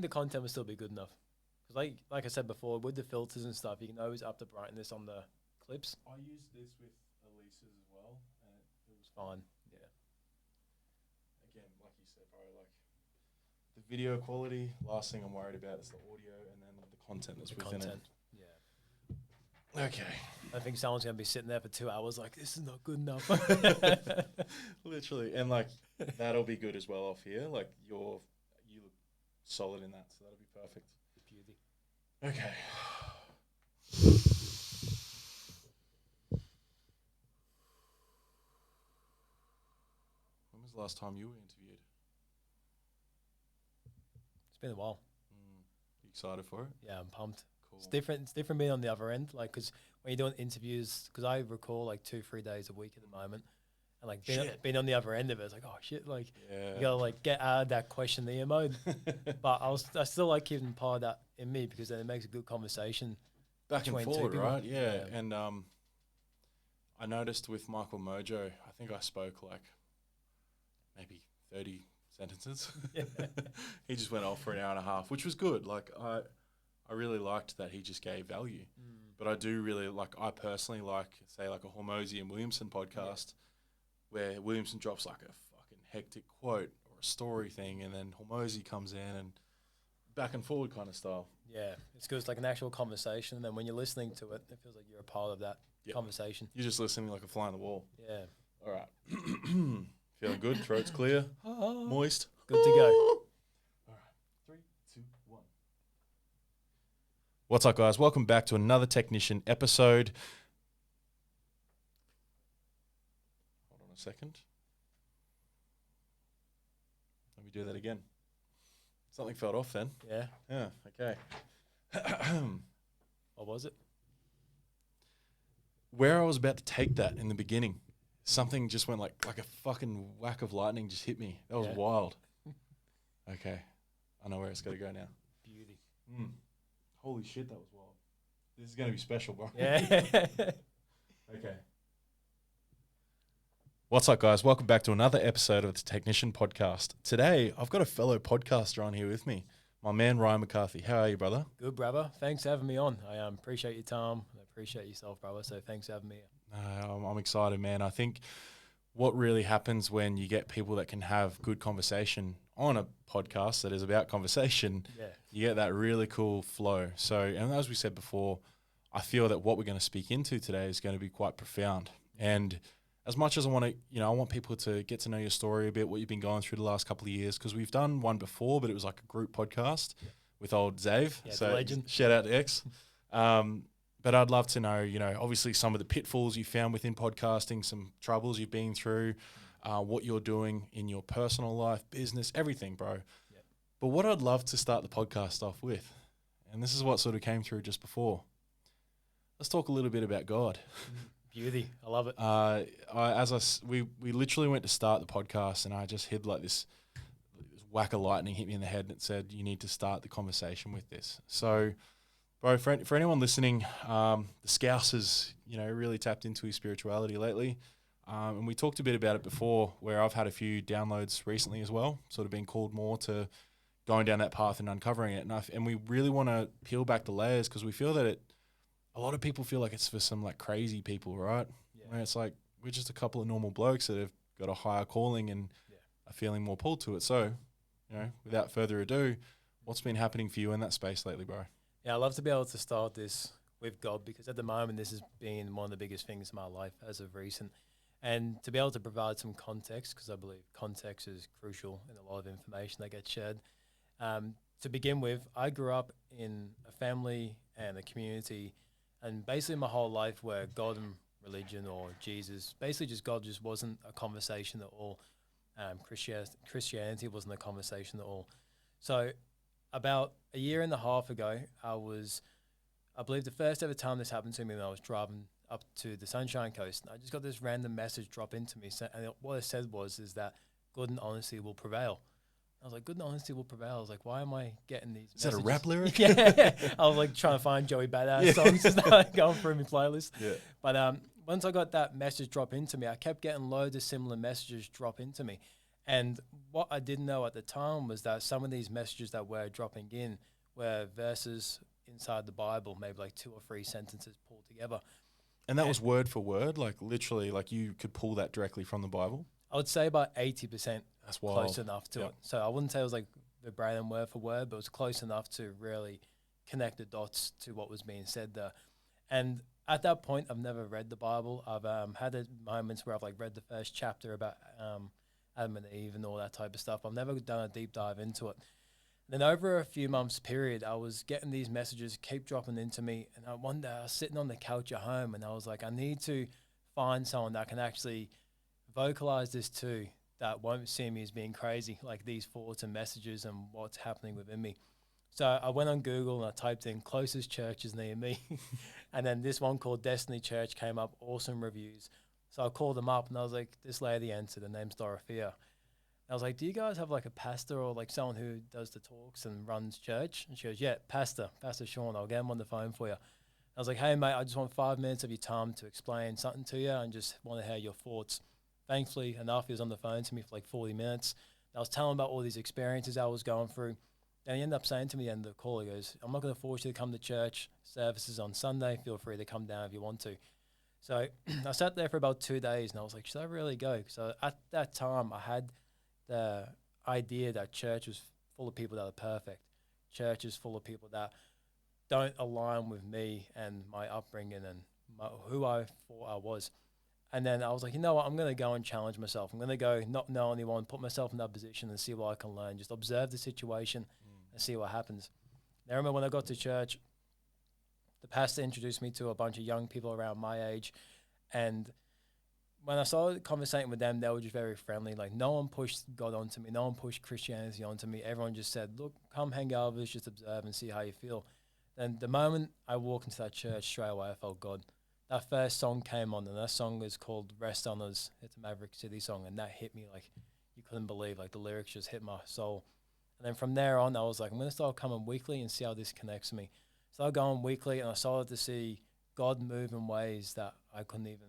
the content will still be good enough. Because like I said before, with the filters and stuff, you can always up the brightness on the clips. I used this with Elisa's as well, and it was Fine. Yeah. again, like you said, bro, like the video quality. Last thing I'm worried about is the audio, and then the content that's The within content. Yeah. it. Okay. I think someone's gonna be sitting there for 2 hours like this is not good enough. Literally, and like that'll be good as well off here. Like you look solid in that, so that'll be perfect. Beauty. Okay. When was the last time you were interviewed? It's been a while. You excited for it? Yeah, I'm pumped. Cool. It's different. It's different being on the other end, like because when you're doing interviews, because I record like 2-3 days a week at the moment, and like being on the other end of it, it's like oh shit, like Yeah. you gotta like get out of that questionnaire mode. But I still like keeping part of that in me because then it makes a good conversation. Back and between two forward, people. right? Yeah. Yeah. And I noticed with Michael Mojo, I think I spoke like maybe 30 sentences. Yeah. He just went off for an hour and a half, which was good. Like I really liked that he just gave value. But I do really like, I personally like, say, like a Hormozy and Williamson podcast where Williamson drops like a fucking hectic quote or a story thing, and then Hormozy comes in and back and forward kind of style. Yeah, it's good. It's like an actual conversation, and then when you're listening to it, it feels like you're a part of that Yep. conversation. You're just listening like a fly on the wall. Yeah, All right. Feeling good? Throat's clear? Moist? good to go. All right. 3, 2, 1. What's up, guys? Welcome back to another Technician episode. Hold on a second. Let me do that again. Something fell off then. Yeah, Yeah, okay. what was it? Where I was about to take that in the beginning, something just went like a fucking whack of lightning just hit me. That was Yeah. wild. Okay. I know where it's got to go now. Beauty. Holy shit, that was wild. This is going to be special, bro. Yeah. Okay. What's up, guys? Welcome back to another episode of the Technician Podcast. Today, I've got a fellow podcaster on here with me, my man Ryan McCarthy. How are you, brother? Good, brother. Thanks for having me on. I appreciate your time. I appreciate yourself, brother. So thanks for having me. I'm excited, man. I think what really happens when you get people that can have good conversation on a podcast that is about conversation, Yeah. you get that really cool flow. So, and as we said before, I feel that what we're going to speak into today is going to be quite profound. And as much as I want to, I want people to get to know your story a bit, what you've been going through the last couple of years, because we've done one before, but it was like a group podcast with old Zave. Yeah, so the legend. Shout out to X. But I'd love to know, obviously some of the pitfalls you found within podcasting, some troubles you've been through, what you're doing in your personal life, business, everything, bro. Yep. But what I'd love to start the podcast off with, and this is what sort of came through just before, let's talk a little bit about God. Beauty. I love it. We literally went to start the podcast, and I just had like this whack of lightning hit me in the head, and it said, you need to start the conversation with this. So, bro, for anyone listening, the Scouse has, really tapped into his spirituality lately. And we talked a bit about it before, where I've had a few downloads recently as well, sort of been called more to going down that path and uncovering it. And we really want to peel back the layers, because we feel that a lot of people feel like it's for some like crazy people, right? Yeah. Where it's like, we're just a couple of normal blokes that have got a higher calling and are feeling more pulled to it. So, without further ado, what's been happening for you in that space lately, bro? Yeah, I'd love to be able to start this with God, because at the moment this has been one of the biggest things in my life as of recent. And to be able to provide some context, because I believe context is crucial in a lot of information that gets shared. To begin with, I grew up in a family and a community, and basically my whole life where God and religion or Jesus, basically just God just wasn't a conversation at all. Christianity wasn't a conversation at all. So about a year and a half ago, I believe the first ever time this happened to me when I was driving up to the Sunshine Coast, and I just got this random message drop into me, and what it said is that good and honesty will prevail. I was like, good and honesty will prevail. I was like, why am I getting these Is that a messages? rap lyric? Yeah. I was like trying to find Joey Badass songs to start going through my playlist. Yeah. But once I got that message drop into me, I kept getting loads of similar messages drop into me. And what I didn't know at the time was that some of these messages that were dropping in were verses inside the Bible, maybe like 2 or 3 sentences pulled together. And that And was word for word, like literally, like you could pull that directly from the Bible. I would say about 80% That's close wild. enough to Yep. it. So I wouldn't say it was like verbatim word for word, but it was close enough to really connect the dots to what was being said there. And at that point, I've never read the Bible. I've had moments where I've like read the first chapter about Adam and Eve and all that type of stuff. I've never done a deep dive into it. Then over a few months period, I was getting these messages keep dropping into me, and one day I was sitting on the couch at home, and I was like, I need to find someone that can actually vocalize this too, that won't see me as being crazy, like these thoughts and messages and what's happening within me. So I went on Google and I typed in closest churches near me, and then this one called Destiny Church came up, awesome reviews. So I called them up and I was like, this lady answered, her name's Dorothea. I was like, do you guys have like a pastor or like someone who does the talks and runs church? And she goes, yeah, Pastor Sean, I'll get him on the phone for you. I was like, hey, mate, I just want 5 minutes of your time to explain something to you and just want to hear your thoughts. Thankfully enough, he was on the phone to me for like 40 minutes. I was telling him about all these experiences I was going through. And he ended up saying to me at the end of the call, he goes, I'm not going to force you to come to church services on Sunday. Feel free to come down if you want to. So I sat there for about 2 days and I was like, should I really go? So at that time, I had the idea that church was full of people that are perfect. Church is full of people that don't align with me and my upbringing and who I thought I was. And then I was like, you know what? I'm going to go and challenge myself. I'm going to go not know anyone, put myself in that position and see what I can learn. Just observe the situation and see what happens. I remember when I got to church, the pastor introduced me to a bunch of young people around my age. And when I started conversating with them, they were just very friendly. Like, no one pushed God onto me. No one pushed Christianity onto me. Everyone just said, look, come hang out with us, just observe and see how you feel. And the moment I walked into that church, straight away, I felt God. That first song came on, and that song is called Rest on Us. It's a Maverick City song, and that hit me like you couldn't believe. Like, the lyrics just hit my soul. And then from there on, I was like, I'm going to start coming weekly and see how this connects me. Started going weekly, and I started to see God move in ways that I couldn't even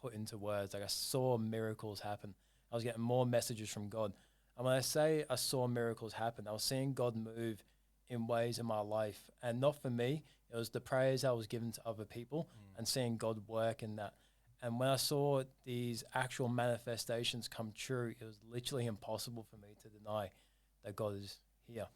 put into words. Like, I saw miracles happen. I was getting more messages from God. And when I say I saw miracles happen, I was seeing God move in ways in my life. And not for me, it was the prayers I was giving to other people and seeing God work in that. And when I saw these actual manifestations come true, it was literally impossible for me to deny that God is here.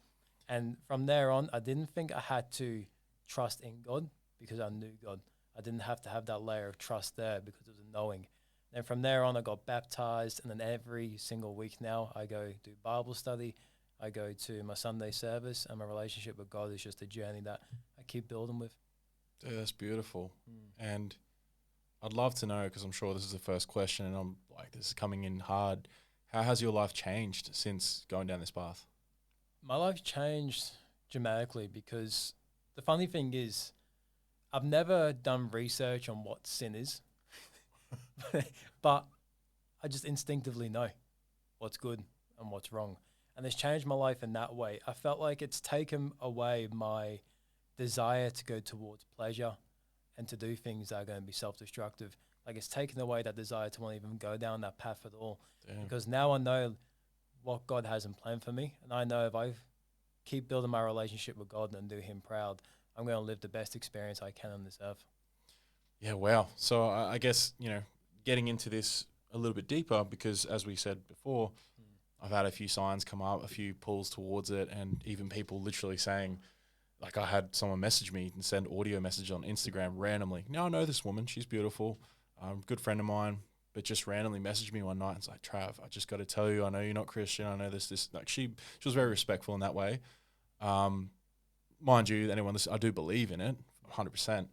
And from there on, I didn't think I had to trust in God because I knew God. I didn't have to have that layer of trust there because it was a knowing. And from there on, I got baptized. And then every single week now, I go do Bible study. I go to my Sunday service. And my relationship with God is just a journey that I keep building with. Dude, that's beautiful. And I'd love to know, because I'm sure this is the first question and I'm like, this is coming in hard. How has your life changed since going down this path? My life changed dramatically because the funny thing is, I've never done research on what sin is, but I just instinctively know what's good and what's wrong. And it's changed my life in that way. I felt like it's taken away my desire to go towards pleasure and to do things that are going to be self-destructive. Like, it's taken away that desire to want to even go down that path at all. Damn. Because now I know what God has in plan for me. And I know if I keep building my relationship with God and do him proud, I'm going to live the best experience I can on this earth. Yeah, wow. So I guess, getting into this a little bit deeper, because as we said before, I've had a few signs come up, a few pulls towards it, and even people literally saying, like, I had someone message me and send audio message on Instagram randomly. Now I know this woman, she's beautiful, good friend of mine, but just randomly messaged me one night and it's like, Trav, I just got to tell you, I know you're not Christian, I know this. Like, she was very respectful in that way. Mind you, anyone listen, I do believe in it 100%,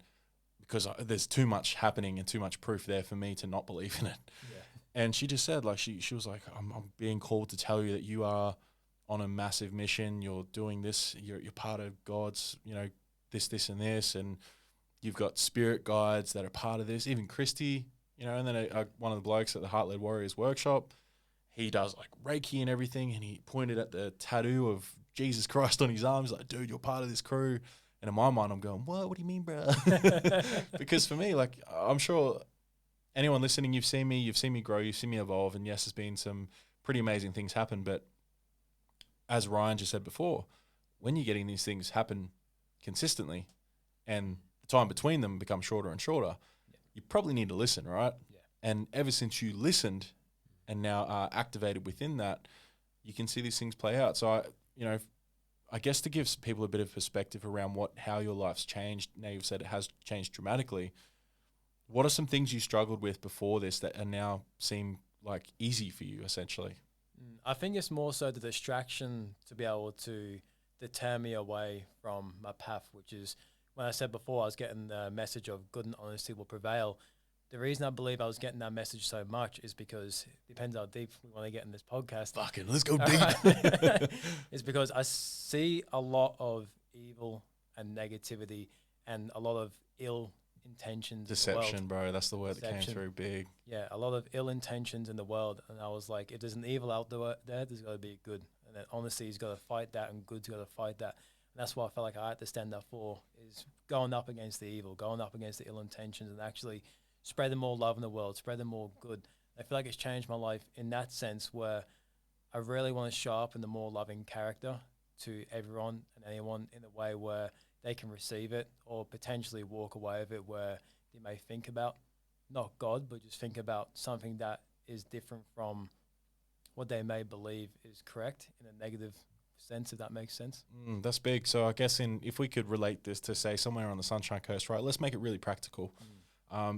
because there's too much happening and too much proof there for me to not believe in it. Yeah. And she just said, like, she was like, I'm being called to tell you that you are on a massive mission. You're doing this. You're part of God's, this and this, and you've got spirit guides that are part of this. Even Christy, and then one of the blokes at the Heart Led Warriors workshop, he does like Reiki and everything, and he pointed at the tattoo of Jesus Christ on his arm. He's like, dude, you're part of this crew. And in my mind, I'm going, what do you mean, bro? Because for me, like, I'm sure anyone listening, you've seen me grow, you've seen me evolve. And yes, there's been some pretty amazing things happen. But as Ryan just said before, when you're getting these things happen consistently and the time between them becomes shorter and shorter, you probably need to listen, right? Yeah. And ever since you listened and now are activated within that, you can see these things play out. So, I guess to give people a bit of perspective around how your life's changed, now you've said it has changed dramatically, what are some things you struggled with before this that are now seem like easy for you, essentially? I think it's more so the distraction to be able to deter me away from my path, which is when I said before I was getting the message of good and honesty will prevail. The reason I believe I was getting that message so much is because it depends how deep we want to get in this podcast. Fucking let's go deep. It's because I see a lot of evil and negativity and a lot of ill intentions. Deception, bro. That's the word that Deception. came through big. Yeah, a lot of ill intentions in the world. And I was like, if there's an evil out there, there's got to be a good. And then honesty's got to fight that and good's got to fight that. And that's what I felt like I had to stand up for, is going up against the evil, going up against the ill intentions and actually spreading more love in the world, spreading more good. I feel like it's changed my life in that sense where I really want to show up in the more loving character to everyone and anyone in a way where they can receive it or potentially walk away with it where they may think about not God, but just think about something that is different from what they may believe is correct in a negative sense, if that makes sense. That's big. So I guess if we could relate this to, say, somewhere on the Sunshine Coast, right? Let's make it really practical.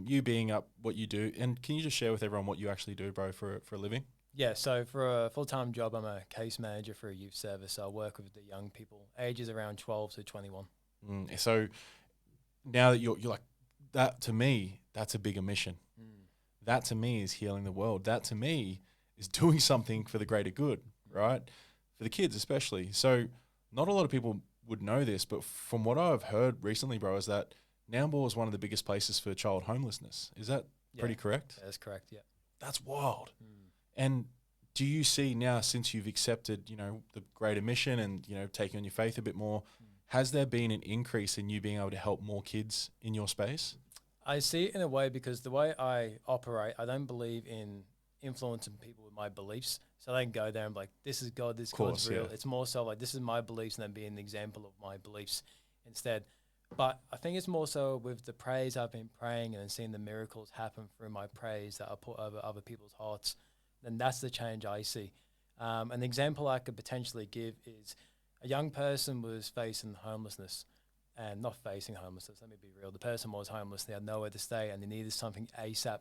You being up what you do, and can you just share with everyone what you actually do, bro, for a living? Yeah, so for a full-time job, I'm a case manager for a youth service. So I work with the young people, ages around 12 to 21. So now that you're like, that to me, that's a bigger mission. That to me is healing the world. That to me is doing something for the greater good, right? For the kids especially. So not a lot of people would know this, but from what I've heard recently, bro, is that Nambour is one of the biggest places for child homelessness. Is that pretty correct? Yeah, that's correct, yeah. That's wild. And do you see now, since you've accepted, the greater mission and, taking on your faith a bit more, has there been an increase in you being able to help more kids in your space? I see it in a way because the way I operate, I don't believe in influencing people with my beliefs. So I don't go there and be like, this is God, this God's real. Yeah. It's more so like, this is my beliefs and then being an example of my beliefs instead. But I think it's more so with the praise I've been praying and seeing the miracles happen through my praise that I put over other people's hearts. Then that's the change I see. An example I could potentially give is a young person was facing homelessness, and not facing homelessness, let me be real. The person was homeless, they had nowhere to stay and they needed something ASAP.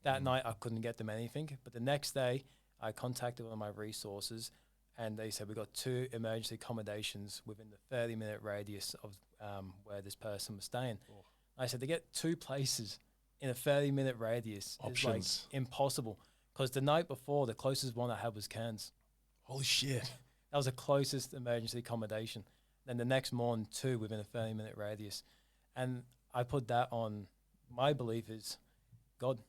That night I couldn't get them anything, but the next day I contacted one of my resources and they said we got 2 emergency accommodations within the 30-minute radius of where this person was staying. I said to get 2 places in a 30-minute radius is like impossible, because the night before the closest one I had was Cairns. Holy shit. That was the closest emergency accommodation. Then the next morning, 2 within a 30-minute radius. And I put that on, my belief is God.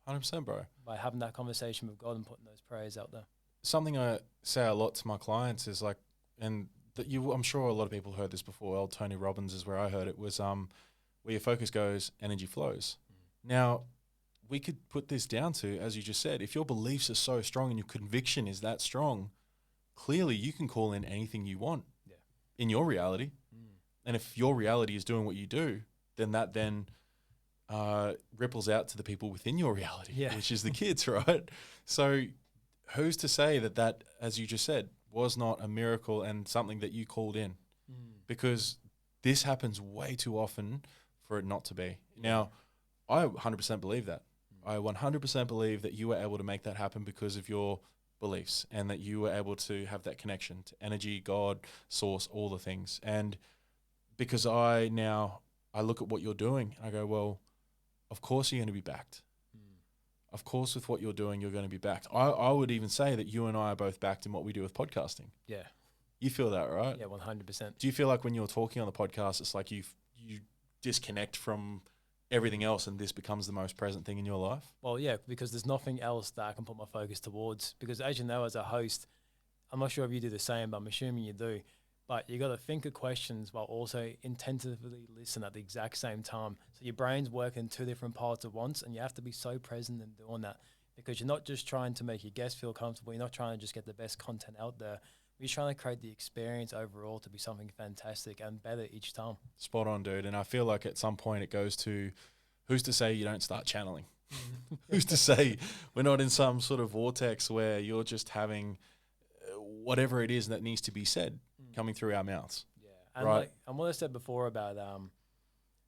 100%, bro. By having that conversation with God and putting those prayers out there. Something I say a lot to my clients is like, and I'm sure a lot of people heard this before, old Tony Robbins is where I heard it, was where your focus goes, energy flows. Now, we could put this down to, as you just said, if your beliefs are so strong and your conviction is that strong, clearly you can call in anything you want in your reality. And if your reality is doing what you do, then that ripples out to the people within your reality, which is the kids, right? So who's to say that, as you just said, was not a miracle and something that you called in? Because this happens way too often for it not to be. Now, I 100% believe that. I 100% believe that you were able to make that happen because of your beliefs and that you were able to have that connection to energy, God, source, all the things. And because I look at what you're doing and I go, well, of course you're going to be backed. Of course, with what you're doing, you're going to be backed. I would even say that you and I are both backed in what we do with podcasting. Yeah. You feel that, right? Yeah, 100%. Do you feel like when you're talking on the podcast, it's like you disconnect from everything else and this becomes the most present thing in your life? Well, yeah, because there's nothing else that I can put my focus towards. Because as you know, as a host, I'm not sure if you do the same, but I'm assuming you do. But you got to think of questions while also intensively listen at the exact same time. So your brain's working 2 different parts at once, and you have to be so present in doing that. because you're not just trying to make your guests feel comfortable. You're not trying to just get the best content out there. You're trying to create the experience overall to be something fantastic and better each time. Spot on, dude. And I feel like at some point it goes to, who's to say you don't start channeling? Who's to say we're not in some sort of vortex where you're just having whatever it is that needs to be said coming through our mouths? Yeah, and right. like, and what I said before about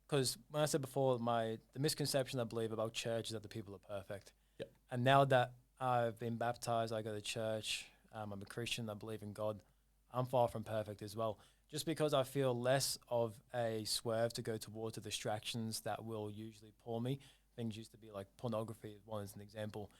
because when I said before, the misconception I believe about church is that the people are perfect. Yep. And now that I've been baptized, I go to church. I'm a Christian. I believe in God. I'm far from perfect as well. Just because I feel less of a swerve to go towards the distractions that will usually pull me. Things used to be like pornography, one as an example.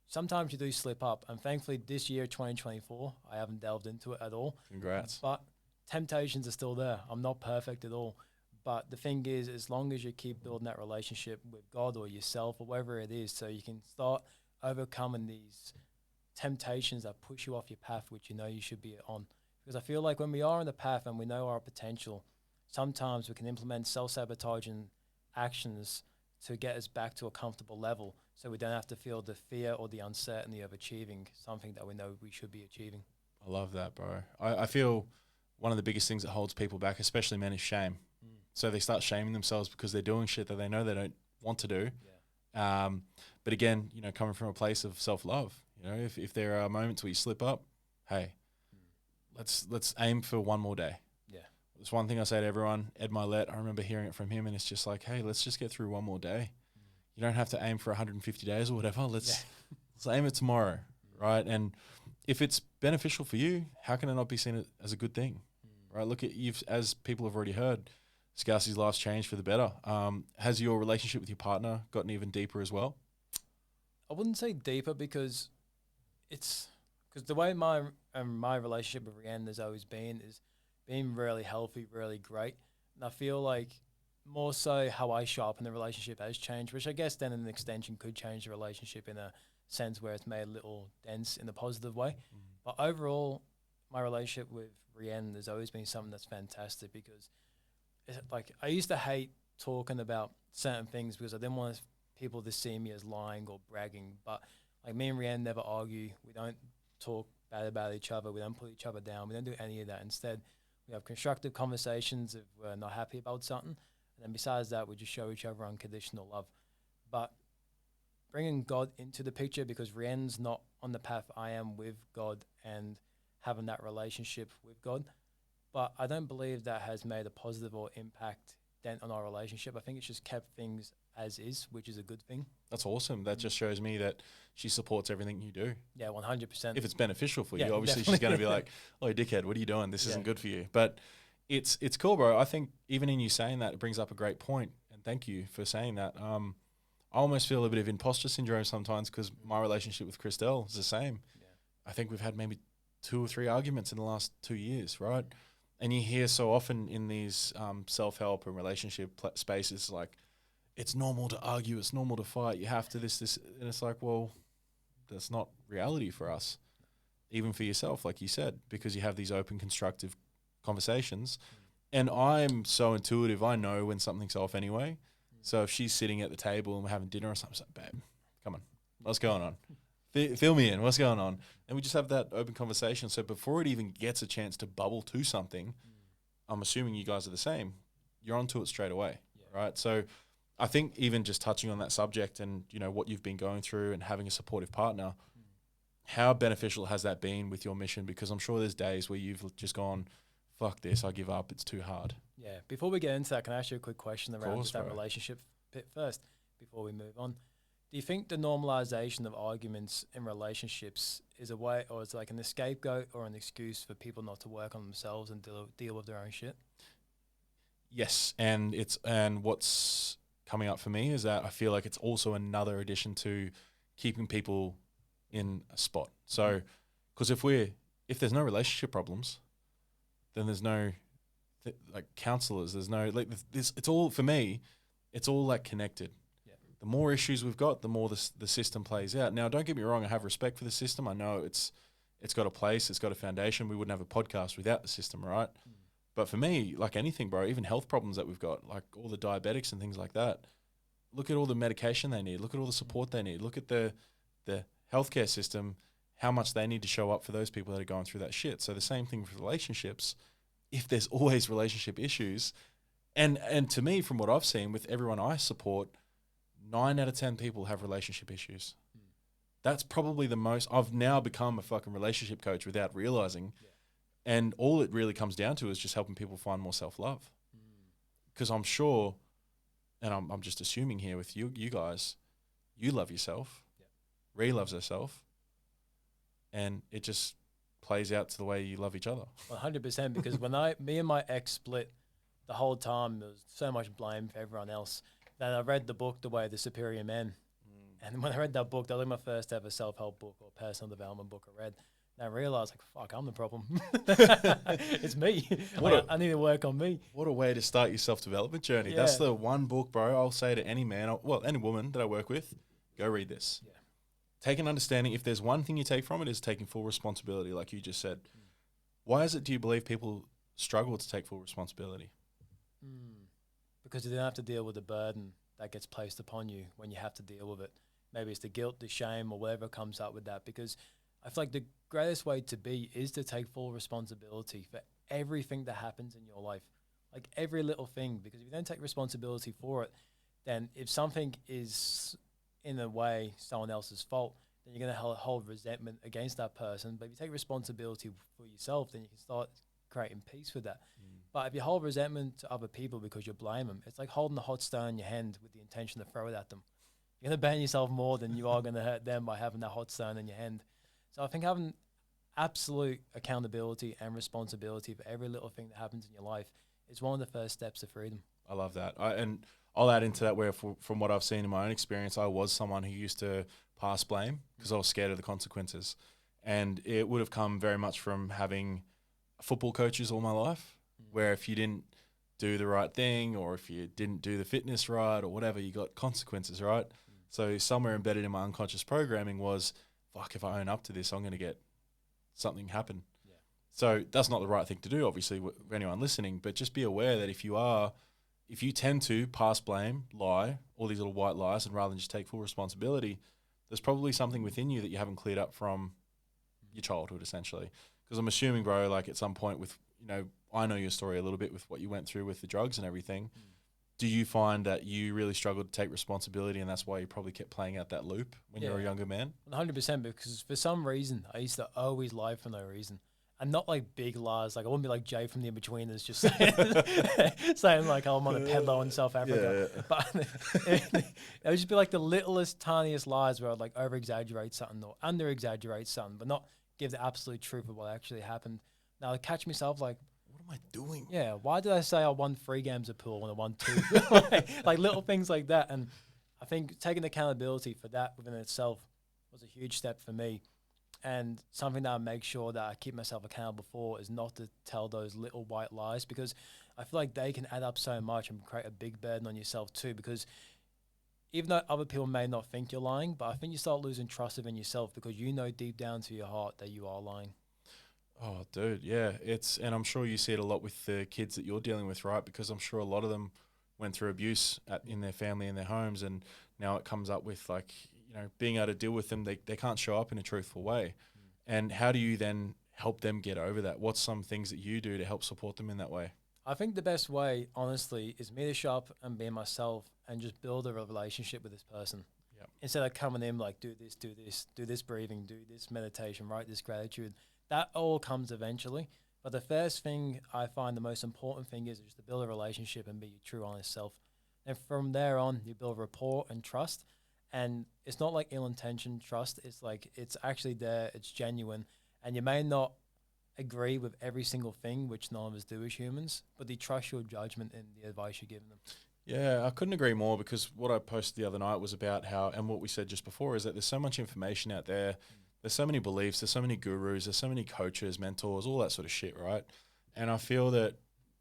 Sometimes you do slip up, and thankfully this year, 2024, I haven't delved into it at all. Congrats. But temptations are still there. I'm not perfect at all. But the thing is, as long as you keep building that relationship with God or yourself or whatever it is, so you can start overcoming these temptations that push you off your path, which you know you should be on. Because I feel like when we are on the path and we know our potential, sometimes we can implement self-sabotaging actions to get us back to a comfortable level, so we don't have to feel the fear or the uncertainty of achieving something that we know we should be achieving. I love that, bro. I feel one of the biggest things that holds people back, especially men, is shame. So they start shaming themselves because they're doing shit that they know they don't want to do. Yeah. But again, you know, coming from a place of self-love, you know, if there are moments where you slip up, hey, let's aim for one more day. Yeah. There's one thing I say to everyone, Ed Milet, I remember hearing it from him, and it's just like, hey, let's just get through one more day. You don't have to aim for 150 days or whatever. Let's aim it tomorrow, right? And if it's beneficial for you, how can it not be seen as a good thing, right? Look at as people have already heard, Scousy's life's changed for the better. Has your relationship with your partner gotten even deeper as well? I wouldn't say deeper because the way my relationship with Rianne has always been is being really healthy, really great. And I feel like more so how I show up in the relationship has changed, which I guess then in an extension could change the relationship in a sense where it's made a little dense in a positive way. But overall, my relationship with Rianne has always been something that's fantastic because like I used to hate talking about certain things because I didn't want people to see me as lying or bragging. But like me and Rianne never argue. We don't talk bad about each other. We don't put each other down. We don't do any of that. Instead, we have constructive conversations if we're not happy about something. And then besides that, we just show each other unconditional love. But bringing God into the picture, because Rianne's not on the path I am with God and having that relationship with God. But I don't believe that has made a positive or impact dent on our relationship. I think it's just kept things as is, which is a good thing. That's awesome. That just shows me that she supports everything you do. Yeah, 100%. If it's beneficial for Yeah, you, obviously definitely. she's going to be like, "Oh, dickhead, what are you doing? This Yeah. isn't good for you." But it's cool, bro. I think even in you saying that, it brings up a great point, and thank you for saying that. I almost feel a bit of imposter syndrome sometimes because my relationship with Christelle is the same. Yeah. I think we've had maybe 2 or 3 arguments in the last 2 years, right? And you hear so often in these self-help and relationship spaces, like, it's normal to argue, it's normal to fight, you have to this, and it's like, well, that's not reality for us, even for yourself, like you said, because you have these open, constructive conversations. And I'm so intuitive, I know when something's off anyway. So if she's sitting at the table and we're having dinner or something, it's like, babe, come on, what's going on? Fill me in, what's going on? And we just have that open conversation. So before it even gets a chance to bubble to something, I'm assuming you guys are the same, you're onto it straight away, right? So I think even just touching on that subject and, you know, what you've been going through and having a supportive partner, how beneficial has that been with your mission? Because I'm sure there's days where you've just gone, fuck this, I give up, it's too hard. Yeah. Before we get into that, can I ask you a quick question around course, just that bro. relationship bit first before we move on? Do you think the normalization of arguments in relationships is a way, or is it like an scapegoat or an excuse for people not to work on themselves and deal with their own shit? Yes, and what's coming up for me is that I feel like it's also another addition to keeping people in a spot. So, because if there's no relationship problems, then there's no like counselors. There's no like this. It's all, for me, it's all like connected. Yeah. The more issues we've got, the more the system plays out. Now, don't get me wrong. I have respect for the system. I know it's got a place. It's got a foundation. We wouldn't have a podcast without the system, right? But for me, like anything, bro, even health problems that we've got, like all the diabetics and things like that, look at all the medication they need. Look at all the support they need. Look at the the healthcare system, how much they need to show up for those people that are going through that shit. So the same thing with relationships. If there's always relationship issues, and to me, from what I've seen with everyone I support, 9 out of 10 people have relationship issues. That's probably the most. I've now become a fucking relationship coach without realizing. Yeah. And all it really comes down to is just helping people find more self-love. Because I'm sure, and I'm just assuming here with you guys, you love yourself. Yeah. Ree loves herself. And it just plays out to the way you love each other. 100%, because when me and my ex split, the whole time there was so much blame for everyone else. Then I read the book, The Way of the Superior Man. And when I read that book, that was my first ever self-help book or personal development book I read. And I realized, like, fuck, I'm the problem. It's me. I need to work on me. What a way to start your self-development journey. Yeah. That's the one book, bro, I'll say to any man, well, any woman that I work with, go read this. Yeah. Take an understanding. If there's one thing you take from it, is taking full responsibility, like you just said. Why is it, do you believe, people struggle to take full responsibility? Because you don't have to deal with the burden that gets placed upon you when you have to deal with it. Maybe it's the guilt, the shame, or whatever comes up with that. Because I feel like the greatest way to be is to take full responsibility for everything that happens in your life. Like every little thing. Because if you don't take responsibility for it, then if something is in a way someone else's fault, then you're going to hold resentment against that person. But if you take responsibility for yourself, then you can start creating peace with that. But if you hold resentment to other people because you blame them, it's like holding a hot stone in your hand with the intention to throw it at them. You're going to burn yourself more than you are going to hurt them by having that hot stone in your hand. So I think having absolute accountability and responsibility for every little thing that happens in your life is one of the first steps to freedom. I love that. And I'll add into that where from what I've seen in my own experience, I was someone who used to pass blame because I was scared of the consequences. And it would have come very much from having football coaches all my life, where if you didn't do the right thing or if you didn't do the fitness right or whatever, you got consequences, right? So somewhere embedded in my unconscious programming was, fuck, if I own up to this, I'm going to get something happen. Yeah. So that's not the right thing to do, obviously, for anyone listening, but just be aware that if you tend to pass blame, lie, all these little white lies, and rather than just take full responsibility, there's probably something within you that you haven't cleared up from your childhood, essentially. Because I'm assuming, bro, like at some point with, I know your story a little bit with what you went through with the drugs and everything. Do you find that you really struggled to take responsibility and that's why you probably kept playing out that loop when you were a younger man? 100%, because for some reason, I used to always lie for no reason. And not like big lies. Like I wouldn't be like Jay from The Inbetweeners just saying like, oh, I'm on a peddler in South Africa. Yeah. But it would just be like the littlest, tiniest lies where I'd like over-exaggerate something or under-exaggerate something, but not give the absolute truth of what actually happened. Now I catch myself like, what am I doing? Yeah, why did I say I won 3 games of pool when I won 2? like little things like that. And I think taking accountability for that within itself was a huge step for me. And something that I make sure that I keep myself accountable for is not to tell those little white lies, because I feel like they can add up so much and create a big burden on yourself too. Because even though other people may not think you're lying, but I think you start losing trust within yourself because you know deep down to your heart that you are lying. Oh, dude, yeah. And I'm sure you see it a lot with the kids that you're dealing with, right? Because I'm sure a lot of them went through abuse in their family and their homes, and now it comes up with like, being able to deal with them, they can't show up in a truthful way. And how do you then help them get over that? What's some things that you do to help support them in that way? I think the best way, honestly, is me to show up and be myself and just build a relationship with this person. Yep. Instead of coming in like, do this breathing, do this meditation, write this gratitude. That all comes eventually. But the first thing I find the most important thing is just to build a relationship and be your true, honest self. And from there on, you build rapport and trust. And it's not like ill-intentioned trust. It's like it's actually there. It's genuine. And you may not agree with every single thing, which none of us do as humans, but they trust your judgment and the advice you're giving them. Yeah, I couldn't agree more, because what I posted the other night was about how, and what we said just before, is that there's so much information out there. There's so many beliefs. There's so many gurus. There's so many coaches, mentors, all that sort of shit, right? And I feel that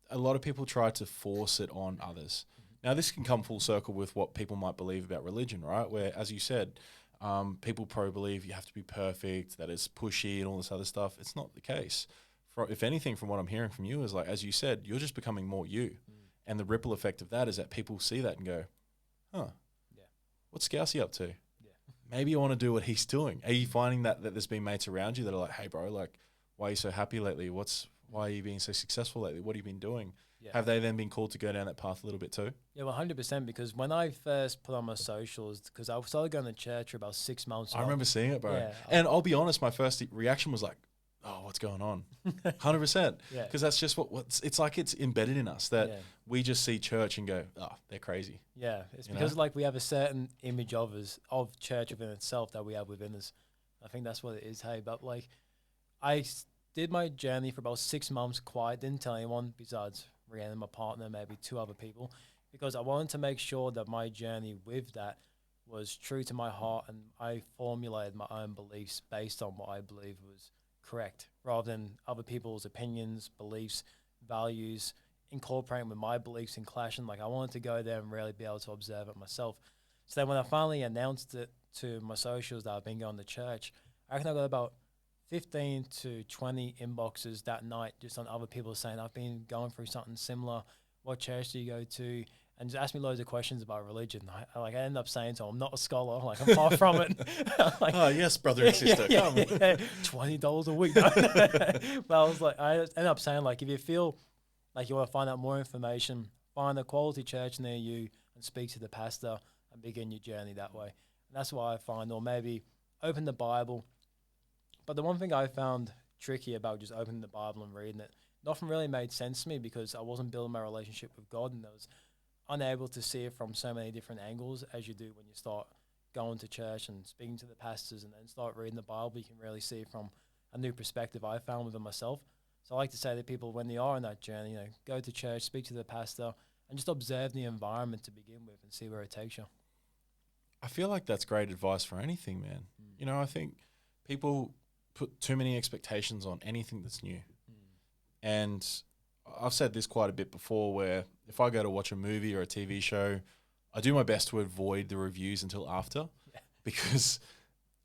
a lot of people try to force it on others. Now, this can come full circle with what people might believe about religion, right? Where, as you said, people probably believe you have to be perfect, that it's pushy and all this other stuff. It's not the case. If anything, from what I'm hearing from you is like, as you said, you're just becoming more you. And the ripple effect of that is that people see that and go, huh, what's Scousey up to? maybe you want to do what he's doing. Are you finding that there's been mates around you that are like, hey, bro, like, why are you so happy lately? Why are you being so successful lately? What have you been doing? Yeah. Have they then been called to go down that path a little bit too? Yeah, 100%. Because when I first put on my socials, because I started going to church for about 6 months. I remember seeing it, bro. Yeah, and I'll be honest, my first reaction was like, oh, what's going on? 100%. Yeah. Because that's just it's like it's embedded in us that Yeah. we just see church and go, oh, they're crazy. Yeah, it's You because know? like we have a certain image of us, of church within itself that we have within us. I think that's what it is. Hey, but like did my journey for about 6 months quiet, didn't tell anyone besides Rihanna, my partner, maybe 2 other people, because I wanted to make sure that my journey with that was true to my heart, and I formulated my own beliefs based on what I believe was correct, rather than other people's opinions, beliefs, values, incorporating with my beliefs and clashing. Like I wanted to go there and really be able to observe it myself. So then when I finally announced it to my socials that I've been going to church, I reckon I got about 15 to 20 inboxes that night just on other people saying, I've been going through something similar. What church do you go to? And just asked me loads of questions about religion. I ended up saying to them, I'm not a scholar. Like, I'm far from it. Like, Oh, yes, brother and sister. yeah, Come. yeah, $20 a week. But I was like, I ended up saying, like, if you feel like you want to find out more information, find a quality church near you and speak to the pastor and begin your journey that way. And that's what I find. Or maybe open the Bible. But the one thing I found tricky about just opening the Bible and reading it, nothing really made sense to me because I wasn't building my relationship with God, and I was unable to see it from so many different angles as you do when you start going to church and speaking to the pastors and then start reading the Bible. You can really see it from a new perspective I found within myself. So I like to say to people when they are on that journey, go to church, speak to the pastor, and just observe the environment to begin with and see where it takes you. I feel like that's great advice for anything, man. I think people put too many expectations on anything that's new. And I've said this quite a bit before, where if I go to watch a movie or a TV show, I do my best to avoid the reviews until after, because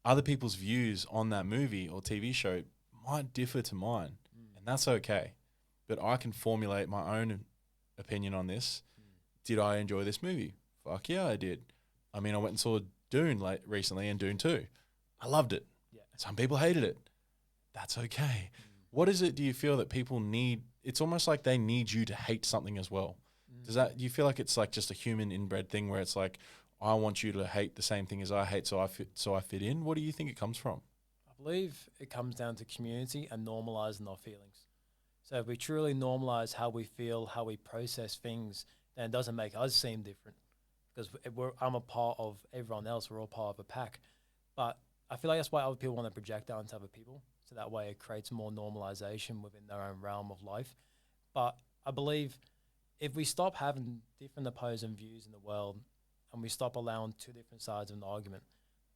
other people's views on that movie or TV show might differ to mine, and that's okay. But I can formulate my own opinion on this. Did I enjoy this movie? Fuck yeah, I did. I mean, I went and saw Dune recently, and Dune 2. I loved it. Yeah. Some people hated it. That's okay. What is it do you feel that people need? It's almost like they need you to hate something as well. Do you feel like it's like just a human inbred thing where it's like, I want you to hate the same thing as I hate, so I fit in? What do you think it comes from? I believe it comes down to community and normalizing our feelings. So if we truly normalize how we feel, how we process things, then it doesn't make us seem different, because I'm a part of everyone else. We're all part of a pack. But I feel like that's why other people want to project that onto other people. So that way it creates more normalization within their own realm of life. But I believe if we stop having different opposing views in the world and we stop allowing 2 different sides of an argument,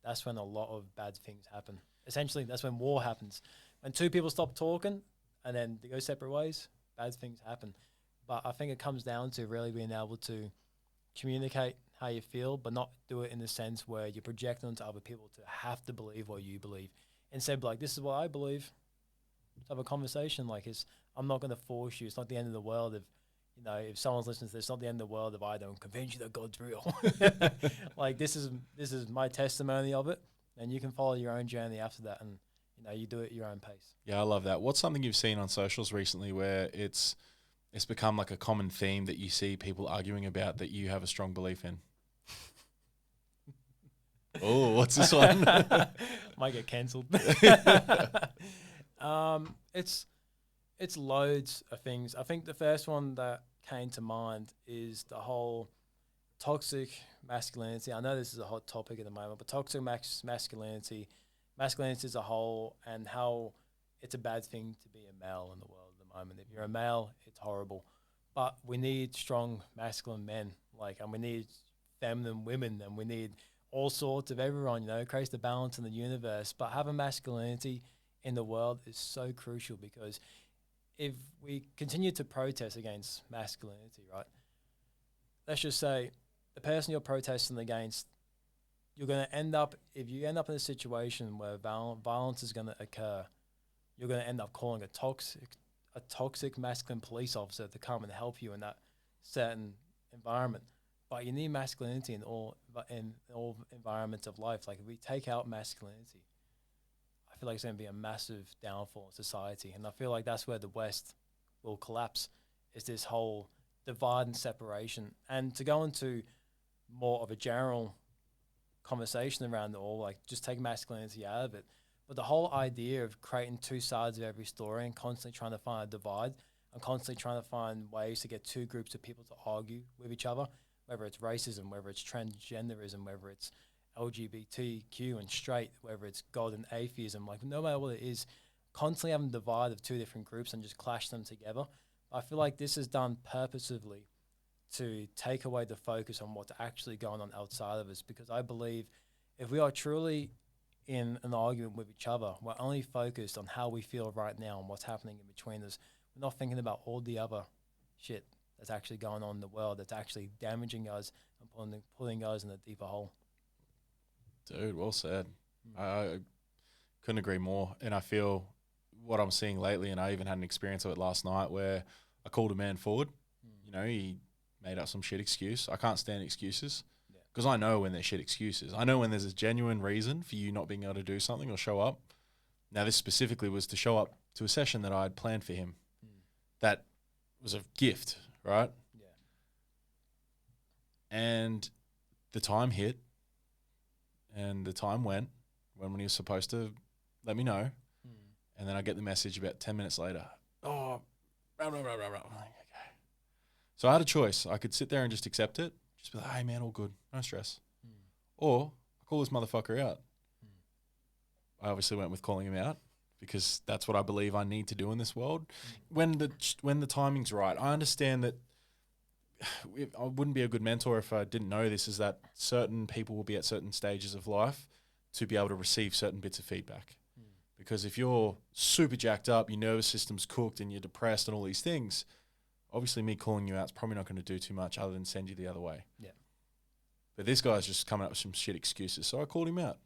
that's when a lot of bad things happen. Essentially, that's when war happens. When 2 people stop talking and then they go separate ways, bad things happen. But I think it comes down to really being able to communicate how you feel, but not do it in the sense where you're projecting onto other people to have to believe what you believe. Instead, like, this is what I believe. Let's have a conversation. Like, I'm not going to force you. It's not the end of the world if someone's listening to this. It's not the end of the world if I don't convince you that God's real. Like, this is my testimony of it, and you can follow your own journey after that, and you do it at your own pace. Yeah, I love that. What's something you've seen on socials recently where it's become like a common theme that you see people arguing about that you have a strong belief in? Oh, what's this one? Might get cancelled. It's loads of things. I think the first one that came to mind is the whole toxic masculinity. I know this is a hot topic at the moment, but toxic masculinity as a whole, and how it's a bad thing to be a male in the world at the moment. If you're a male, it's horrible. But we need strong masculine men, and we need feminine women, and we need all sorts of everyone, it creates the balance in the universe. But having masculinity in the world is so crucial, because if we continue to protest against masculinity, right, let's just say the person you're protesting against, you're going to end up, if you end up in a situation where violence is going to occur, you're going to end up calling a toxic masculine police officer to come and help you in that certain environment. But you need masculinity in all environments of life. Like if we take out masculinity, I feel like it's going to be a massive downfall in society, and I feel like that's where the West will collapse. Is this whole divide and separation, and to go into more of a general conversation around it all, like just take masculinity out of it. But the whole idea of creating two sides of every story and constantly trying to find a divide and constantly trying to find ways to get two groups of people to argue with each other, whether it's racism, whether it's transgenderism, whether it's LGBTQ and straight, whether it's God and atheism, like no matter what it is, constantly having a divide of two different groups and just clash them together. I feel like this is done purposively to take away the focus on what's actually going on outside of us. Because I believe if we are truly in an argument with each other, we're only focused on how we feel right now and what's happening in between us. We're not thinking about all the other shit that's actually going on in the world that's actually damaging us and pulling us in a deeper hole. Dude, well said. I couldn't agree more. And I feel what I'm seeing lately, and I even had an experience of it last night where I called a man forward. You know, he made up some shit excuse. I can't stand excuses because I know when they're shit excuses. I know when there's a genuine reason for you not being able to do something or show up. Now, this specifically was to show up to a session that I had planned for him. That was a gift, right? Yeah. And the time hit and the time went when he was supposed to let me know. And then I get the message about 10 minutes later. Oh, rah, rah, rah, rah, rah. I'm like, okay. So I had a choice. I could sit there and just accept it. Just be like, hey, man, all good. No stress. Or I call this motherfucker out. I obviously went with calling him out because that's what I believe I need to do in this world. When the timing's right, I understand that I wouldn't be a good mentor if I didn't know this, is that certain people will be at certain stages of life to be able to receive certain bits of feedback. Because if you're super jacked up, your nervous system's cooked and you're depressed and all these things, obviously me calling you out is probably not going to do too much other than send you the other way. Yeah. But this guy's just coming up with some shit excuses. So I called him out.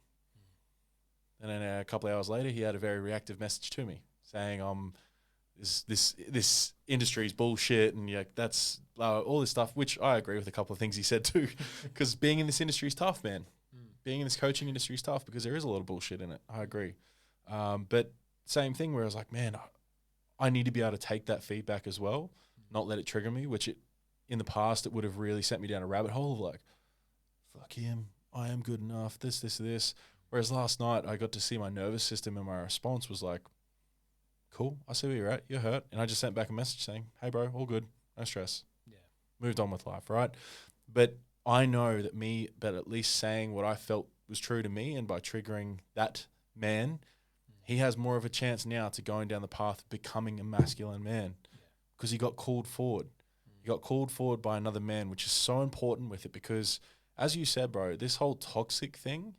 And then a couple of hours later, he had a very reactive message to me saying, this industry is bullshit and that's all this stuff, which I agree with a couple of things he said too. Because being in this industry is tough, man. Being in this coaching industry is tough because there is a lot of bullshit in it. I agree. But same thing where I was like, man, I need to be able to take that feedback as well, not let it trigger me, which in the past, it would have really sent me down a rabbit hole of like, fuck him, I am good enough, this. Whereas last night, I got to see my nervous system and my response was like, cool, I see where you're at, you're hurt. And I just sent back a message saying, hey, bro, all good, no stress. Yeah. Moved on with life, right? But I know that at least saying what I felt was true to me, and by triggering that man, he has more of a chance now to going down the path of becoming a masculine man because he got called forward. He got called forward by another man, which is so important with it because, as you said, bro, this whole toxic thing,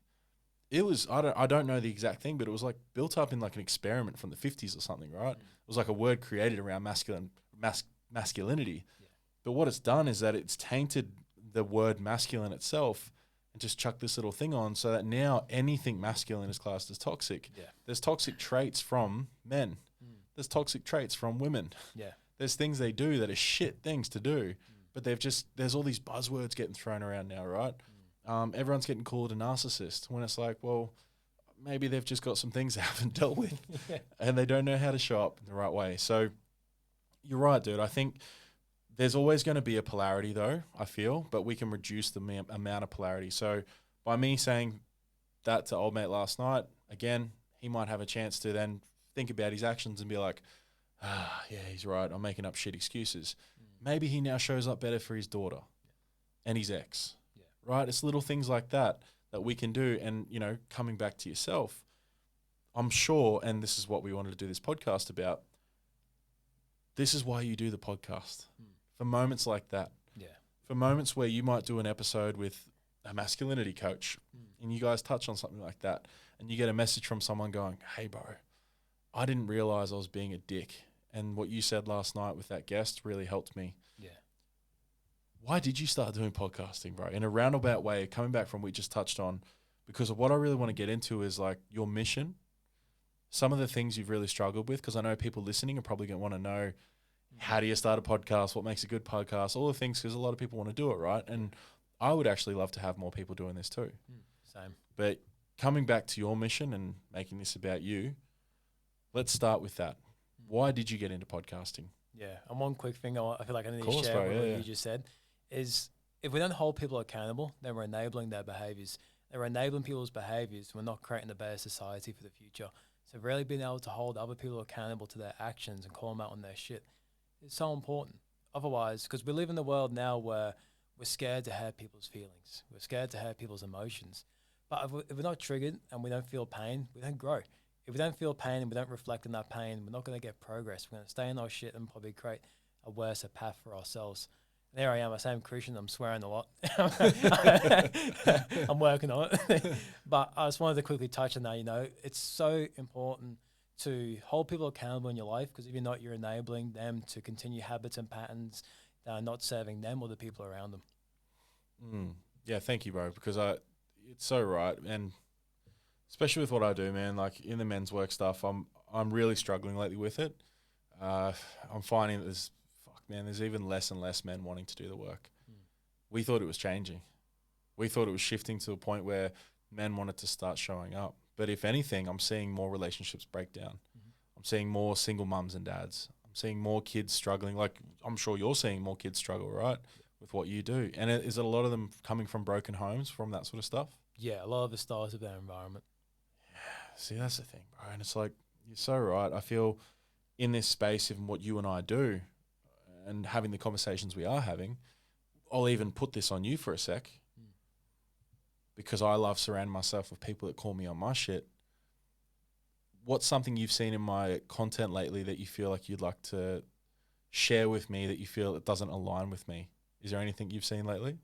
it was, I don't know the exact thing, but it was like built up in like an experiment from the 50s or something, right? It was like a word created around masculinity. Yeah. But what it's done is that it's tainted the word masculine itself and just chuck this little thing on so that now anything masculine is classed as toxic. Yeah. There's toxic traits from men. There's toxic traits from women. Yeah. There's things they do that are shit things to do, but there's all these buzzwords getting thrown around now, right? Everyone's getting called a narcissist when it's like, well, maybe they've just got some things they haven't dealt with and they don't know how to show up in the right way. So you're right, dude. I think there's always going to be a polarity though, I feel, but we can reduce the amount of polarity. So by me saying that to old mate last night, again, he might have a chance to then think about his actions and be like, yeah, he's right, I'm making up shit excuses. Maybe he now shows up better for his daughter and his ex, right? It's little things like that we can do. And, coming back to yourself, I'm sure, and this is what we wanted to do this podcast about, this is why you do the podcast. For moments like that. Yeah. For moments where you might do an episode with a masculinity coach and you guys touch on something like that and you get a message from someone going, hey, bro, I didn't realize I was being a dick. And what you said last night with that guest really helped me. Yeah. Why did you start doing podcasting, bro? In a roundabout way, coming back from what we just touched on, because of what I really want to get into is like your mission, some of the things you've really struggled with, because I know people listening are probably going to want to know, how do you start a podcast? What makes a good podcast? All the things, because a lot of people want to do it, right? And I would actually love to have more people doing this too. Same. But coming back to your mission and making this about you, let's start with that. Why did you get into podcasting? Yeah, and one quick thing I feel like I need course, to share bro, with yeah, what yeah. you just said is if we don't hold people accountable, then we're enabling their behaviors. And we're enabling people's behaviors. We're not creating a better society for the future. So really being able to hold other people accountable to their actions and call them out on their shit is so important. Otherwise, because we live in a world now where we're scared to hurt people's feelings. We're scared to hurt people's emotions. But if we're not triggered and we don't feel pain, we don't grow. If we don't feel pain and we don't reflect on that pain, we're not going to get progress. We're going to stay in our shit and probably create a worse path for ourselves. And there I am, I say I'm Christian, I'm swearing a lot. I'm working on it. But I just wanted to quickly touch on that, it's so important to hold people accountable in your life, because if you're not, you're enabling them to continue habits and patterns that are not serving them or the people around them. Yeah, thank you, bro, because it's so right. And especially with what I do, man, like in the men's work stuff, I'm really struggling lately with it. I'm finding that there's even less and less men wanting to do the work. We thought it was changing. We thought it was shifting to a point where men wanted to start showing up. But if anything, I'm seeing more relationships break down. I'm seeing more single mums and dads. I'm seeing more kids struggling. Like, I'm sure you're seeing more kids struggle, right, with what you do. And is it a lot of them coming from broken homes, from that sort of stuff? Yeah, a lot of it starts with their environment. See, that's the thing, bro. And it's like, you're so right. I feel in this space, even what you and I do and having the conversations we are having, I'll even put this on you for a sec, because I love surrounding myself with people that call me on my shit. What's something you've seen in my content lately that you feel like you'd like to share with me that you feel it doesn't align with me? Is there anything you've seen lately?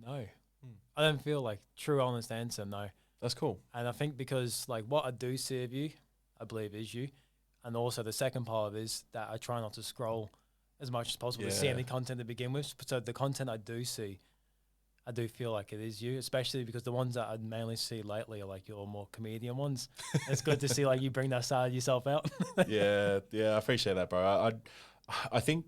No. I don't feel like true honest answer, no. That's cool. And I think because like what I do see of you, I believe is you. And also the second part of it is that I try not to scroll as much as possible to see any content to begin with. So the content I do see, I do feel like it is you, especially because the ones that I mainly see lately are like your more comedian ones. It's good to see like you bring that side of yourself out. Yeah, I appreciate that, bro. I think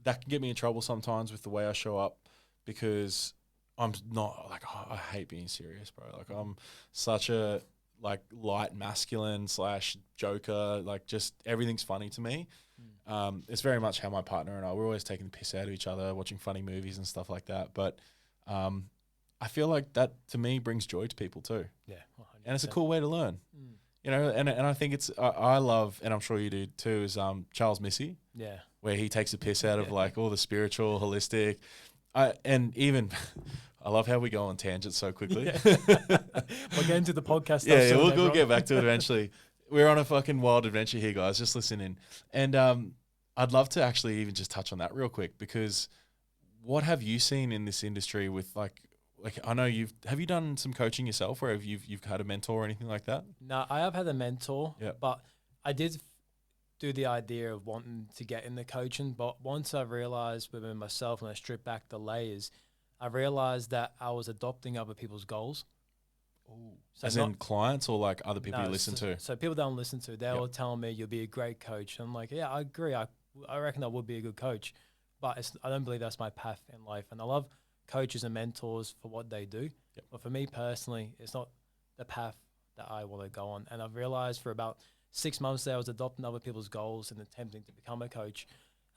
that can get me in trouble sometimes with the way I show up, because I'm not like, I hate being serious, bro. Like, I'm such a like light masculine / joker. Like, just everything's funny to me. It's very much how my partner and I, we're always taking the piss out of each other, watching funny movies and stuff like that. But I feel like that to me brings joy to people too. Yeah, 100%. And it's a cool way to learn. And I think it's I love, and I'm sure you do too, is Charles Missy. Yeah. Where he takes a piss out of like all the spiritual, holistic. I love how we go on tangents so quickly. We'll get into the podcast stuff. Yeah, we'll get back to it eventually. We're on a fucking wild adventure here, guys. Just listen in. And I'd love to actually even just touch on that real quick, because what have you seen in this industry with like I know have you done some coaching yourself, where you've had a mentor or anything like that? No, I have had a mentor, Yep. but I did do the idea of wanting to get into coaching. But once I realized within myself, when I stripped back the layers, I realized that I was adopting other people's goals. So As in clients or like other people you listen to? So people don't listen to. They will tell me you'll be a great coach. I'm like, yeah, I agree. I reckon I would be a good coach, but I don't believe that's my path in life. And I love coaches and mentors for what they do. Yep. But for me personally, it's not the path that I want to go on. And I've realized for about 6 months there, I was adopting other people's goals and attempting to become a coach.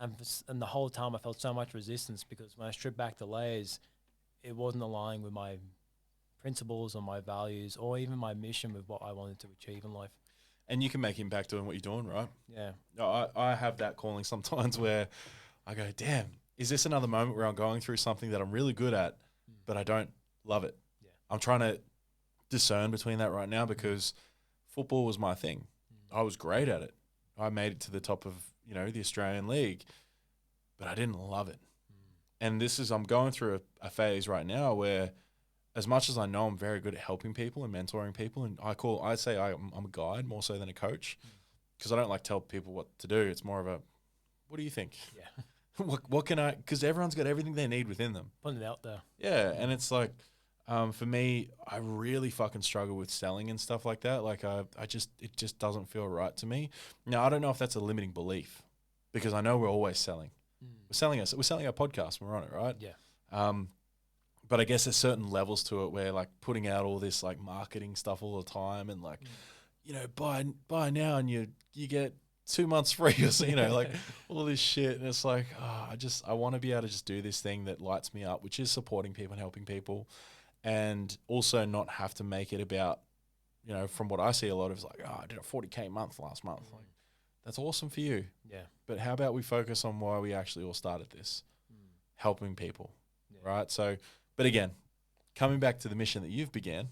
And the whole time I felt so much resistance, because when I stripped back the layers, it wasn't aligning with my principles or my values or even my mission with what I wanted to achieve in life. And you can make impact doing what you're doing, right? Yeah. I have that calling sometimes where I go, damn, is this another moment where I'm going through something that I'm really good at, but I don't love it? Yeah. I'm trying to discern between that right now, because football was my thing. I was great at it. I made it to the top of, the Australian League, but I didn't love it. And I'm going through a phase right now where, as much as I know I'm very good at helping people and mentoring people, and I'd say I'm a guide more so than a coach, because I don't like tell people what to do. It's more of a, what do you think? Yeah. What can because everyone's got everything they need within them. Putting it out there. Yeah. And it's like, For me, I really fucking struggle with selling and stuff like that. Like it just doesn't feel right to me. Now, I don't know if that's a limiting belief because I know we're always selling. We're selling our podcast when we're on it, right? Yeah. But I guess there's certain levels to it where like putting out all this like marketing stuff all the time and like, buy now and you get 2 months free or so, like all this shit. And it's like, I want to be able to just do this thing that lights me up, which is supporting people and helping people. And also not have to make it about, from what I see a lot of, it's like, I did a 40K month last month. Like, that's awesome for you. Yeah. But how about we focus on why we actually all started this, helping people, right? So, but again, coming back to the mission that you've began,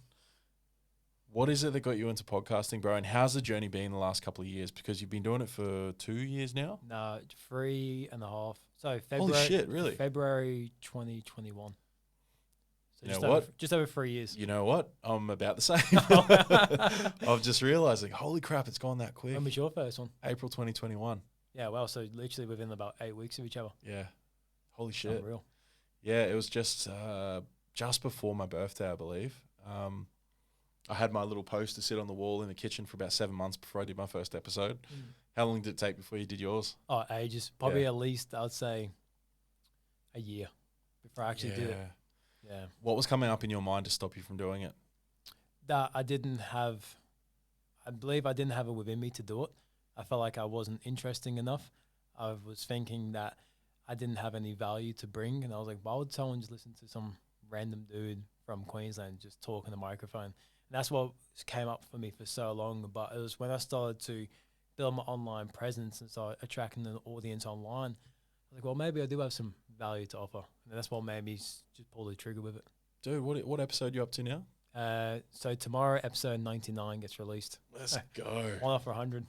what is it that got you into podcasting, bro? And how's the journey been the last couple of years? Because you've been doing it for 2 years now? No, 3.5. So Holy shit, really? February 2021. So You know what? Just over 3 years. You know what? I'm about the same. I've just realized, like, holy crap, it's gone that quick. When was your first one? April 2021. Yeah, well, so literally within about 8 weeks of each other. Yeah. Holy shit. Unreal. Yeah, it was just before my birthday, I believe. I had my little poster sit on the wall in the kitchen for about 7 months before I did my first episode. How long did it take before you did yours? Oh, ages. Probably at least, I'd say, a year before I actually did it. Yeah. What was coming up in your mind to stop you from doing it? That I believe I didn't have it within me to do it. I felt like I wasn't interesting enough. I was thinking that I didn't have any value to bring. And I was like, why would someone just listen to some random dude from Queensland just talk in the microphone? And that's what came up for me for so long. But it was when I started to build my online presence and start attracting an audience online, I was like, well, maybe I do have some value to offer. And that's what made me just pull the trigger with it. Dude, what episode are you up to now? So tomorrow, episode 99 gets released. Let's go. 1 off 100.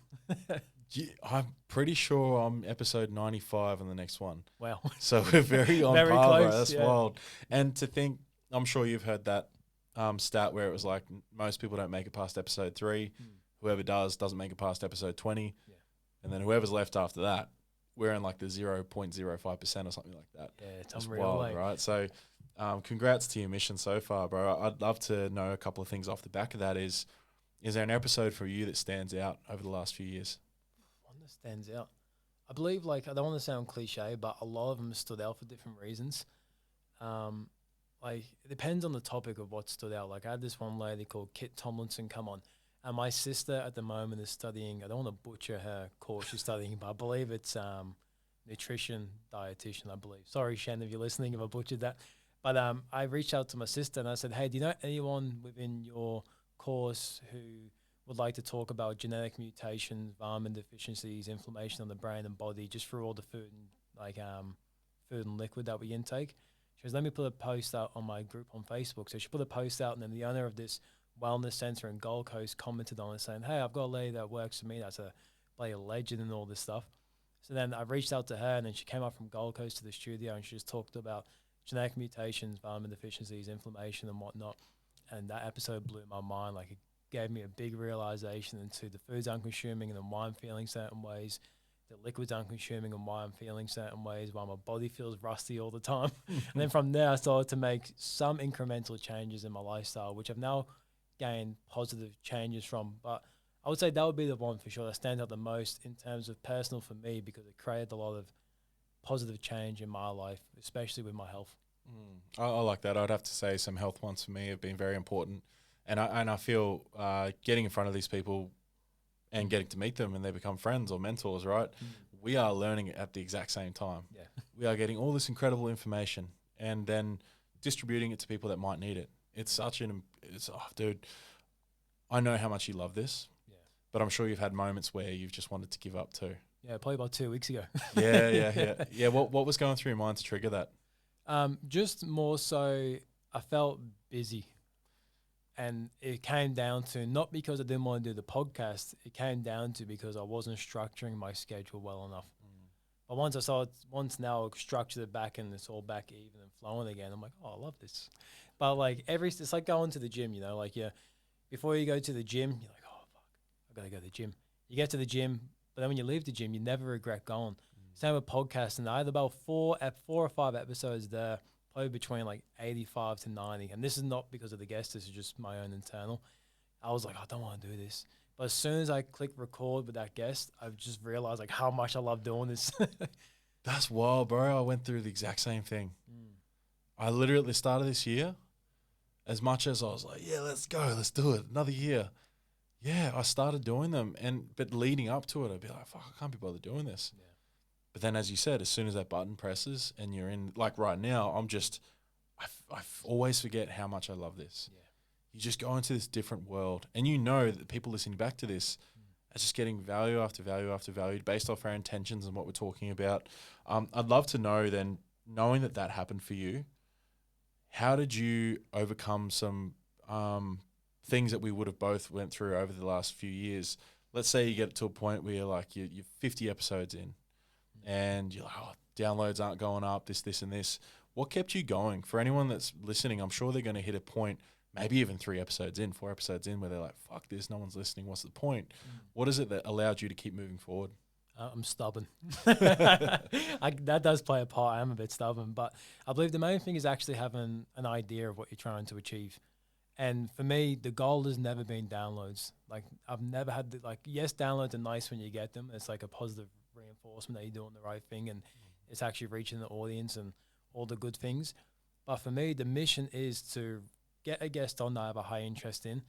I'm pretty sure I'm episode 95 on the next one. Wow. So we're very on Very par, bro. close, That's wild. And to think, I'm sure you've heard that stat where it was like most people don't make it past episode 3. Whoever doesn't make it past episode 20. Yeah. And then whoever's left after that, we're in like the 0.05% or something like that. Yeah, it's That's unreal. wild, right? So congrats to your mission so far, bro. I'd love to know a couple of things off the back of that. Is there an episode for you that stands out over the last few years? One that stands out. I believe, like, I don't want to sound cliche, but a lot of them stood out for different reasons. Like, it depends on the topic of what stood out. Like, I had this one lady called Kit Tomlinson come on. And my sister at the moment is studying, I don't want to butcher her course she's studying, but I believe it's nutrition dietitian, I believe. Sorry, Shen, if you're listening, if I butchered that. But I reached out to my sister and I said, hey, do you know anyone within your course who would like to talk about genetic mutations, vitamin deficiencies, inflammation on the brain and body, just through all the food and food and liquid that we intake? She goes, let me put a post out on my group on Facebook. So she put a post out, and then the owner of this wellness center in Gold Coast commented on it saying, hey, I've got a lady that works for me that's a legend and all this stuff. So then I reached out to her, and then she came up from Gold Coast to the studio, and she just talked about genetic mutations, vitamin deficiencies, inflammation and whatnot. And that episode blew my mind. Like, it gave me a big realization into the foods I'm consuming and then why I'm feeling certain ways, the liquids I'm consuming and why I'm feeling certain ways, why my body feels rusty all the time. And then from there, I started to make some incremental changes in my lifestyle, which I've now gained positive changes from. But I would say that would be the one for sure that stands out the most in terms of personal for me, because it created a lot of positive change in my life, especially with my health. I like that. I'd have to say some health ones for me have been very important. And I feel getting in front of these people and getting to meet them and they become friends or mentors, right? We are learning it at the exact same time. Yeah. We are getting all this incredible information and then distributing it to people that might need it. It's such dude, I know how much you love this, but I'm sure you've had moments where you've just wanted to give up too. Yeah, probably about 2 weeks ago. Yeah. What was going through your mind to trigger that? Just more so, I felt busy. And it came down to, not because I didn't want to do the podcast, it came down to because I wasn't structuring my schedule well enough. But once now I've structured it back and it's all back even and flowing again, I'm like, oh, I love this. But like it's like going to the gym, you know, like before you go to the gym, you're like, oh, fuck, I got to go to the gym. You get to the gym, but then when you leave the gym, you never regret going. Same with podcasting. I had about 4 or 5 episodes there, probably between like 85 to 90. And this is not because of the guest, this is just my own internal. I was like, I don't want to do this. But as soon as I click record with that guest, I've just realized like how much I love doing this. That's wild, bro. I went through the exact same thing. I literally, at the start of this year, as much as I was like, yeah, let's go, let's do it, another year. Yeah, I started doing them. But leading up to it, I'd be like, fuck, I can't be bothered doing this. Yeah. But then, as you said, as soon as that button presses and you're in, like right now, I always forget how much I love this. Yeah. You just go into this different world, and you know that the people listening back to this are just getting value after value after value based off our intentions and what we're talking about. I'd love to know then, knowing that happened for you, how did you overcome some things that we would have both went through over the last few years? Let's say you get to a point where you're like, you're 50 episodes in and you're like, oh, downloads aren't going up, this and this. What kept you going? For anyone that's listening, I'm sure they're going to hit a point, maybe even 3 episodes in, 4 episodes in, where they're like, fuck this, no one's listening. What's the point? What is it that allowed you to keep moving forward? I'm stubborn. That does play a part. I am a bit stubborn, but I believe the main thing is actually having an idea of what you're trying to achieve. And for me, the goal has never been downloads. Like I've never had yes, downloads are nice when you get them. It's like a positive reinforcement that you're doing the right thing and it's actually reaching the audience and all the good things. But for me, the mission is to get a guest on that I have a high interest in,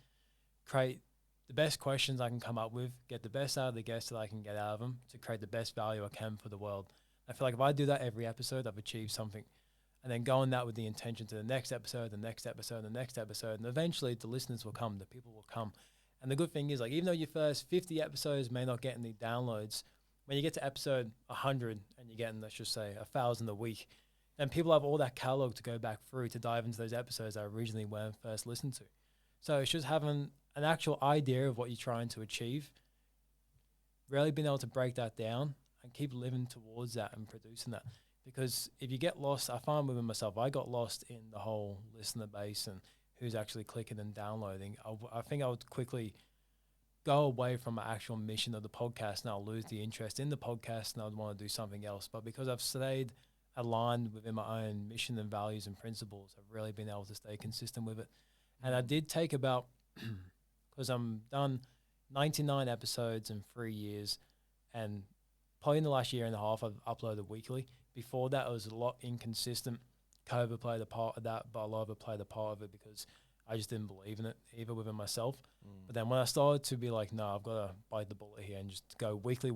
create the best questions I can come up with, get the best out of the guests that I can get out of them to create the best value I can for the world. I feel like if I do that every episode, I've achieved something. And then go on that with the intention to the next episode, the next episode, the next episode. And eventually the listeners will come, the people will come. And the good thing is, like, even though your first 50 episodes may not get any downloads, when you get to episode 100 and you're getting, let's just say, 1,000 a week, then people have all that catalog to go back through to dive into those episodes I originally weren't first listened to. So it's just having an actual idea of what you're trying to achieve, really being able to break that down and keep living towards that and producing that. Because if you get lost, I find within myself, I got lost in the whole listener base and who's actually clicking and downloading. I think I would quickly go away from my actual mission of the podcast and I'll lose the interest in the podcast and I'd want to do something else. But because I've stayed aligned within my own mission and values and principles, I've really been able to stay consistent with it. And I did take about, because I'm done 99 episodes in 3 years, and probably in the last year and a half, I've uploaded weekly. Before that, it was a lot inconsistent. COVID played a part of that, but a lot of it played a part of it because I just didn't believe in it, either within myself. But then when I started to be like, no, I've got to bite the bullet here and just go weekly,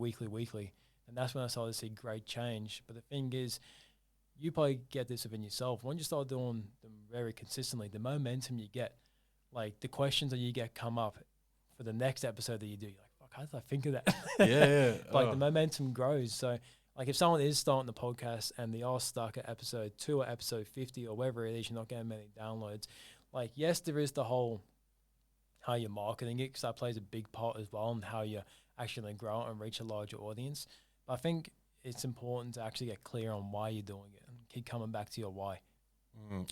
and that's when I started to see great change. But the thing is, you probably get this within yourself. When you start doing them very consistently, the momentum you get, like the questions that you get come up for the next episode that you do, you're like, fuck, how did I think of that? Yeah. Like the momentum grows. So like if someone is starting the podcast and they are stuck at episode 2 or episode 50 or wherever it is, you're not getting many downloads. Like, yes, there is the whole how you're marketing it, because that plays a big part as well, and how you're actually going to grow and reach a larger audience. But I think it's important to actually get clear on why you're doing it and keep coming back to your why.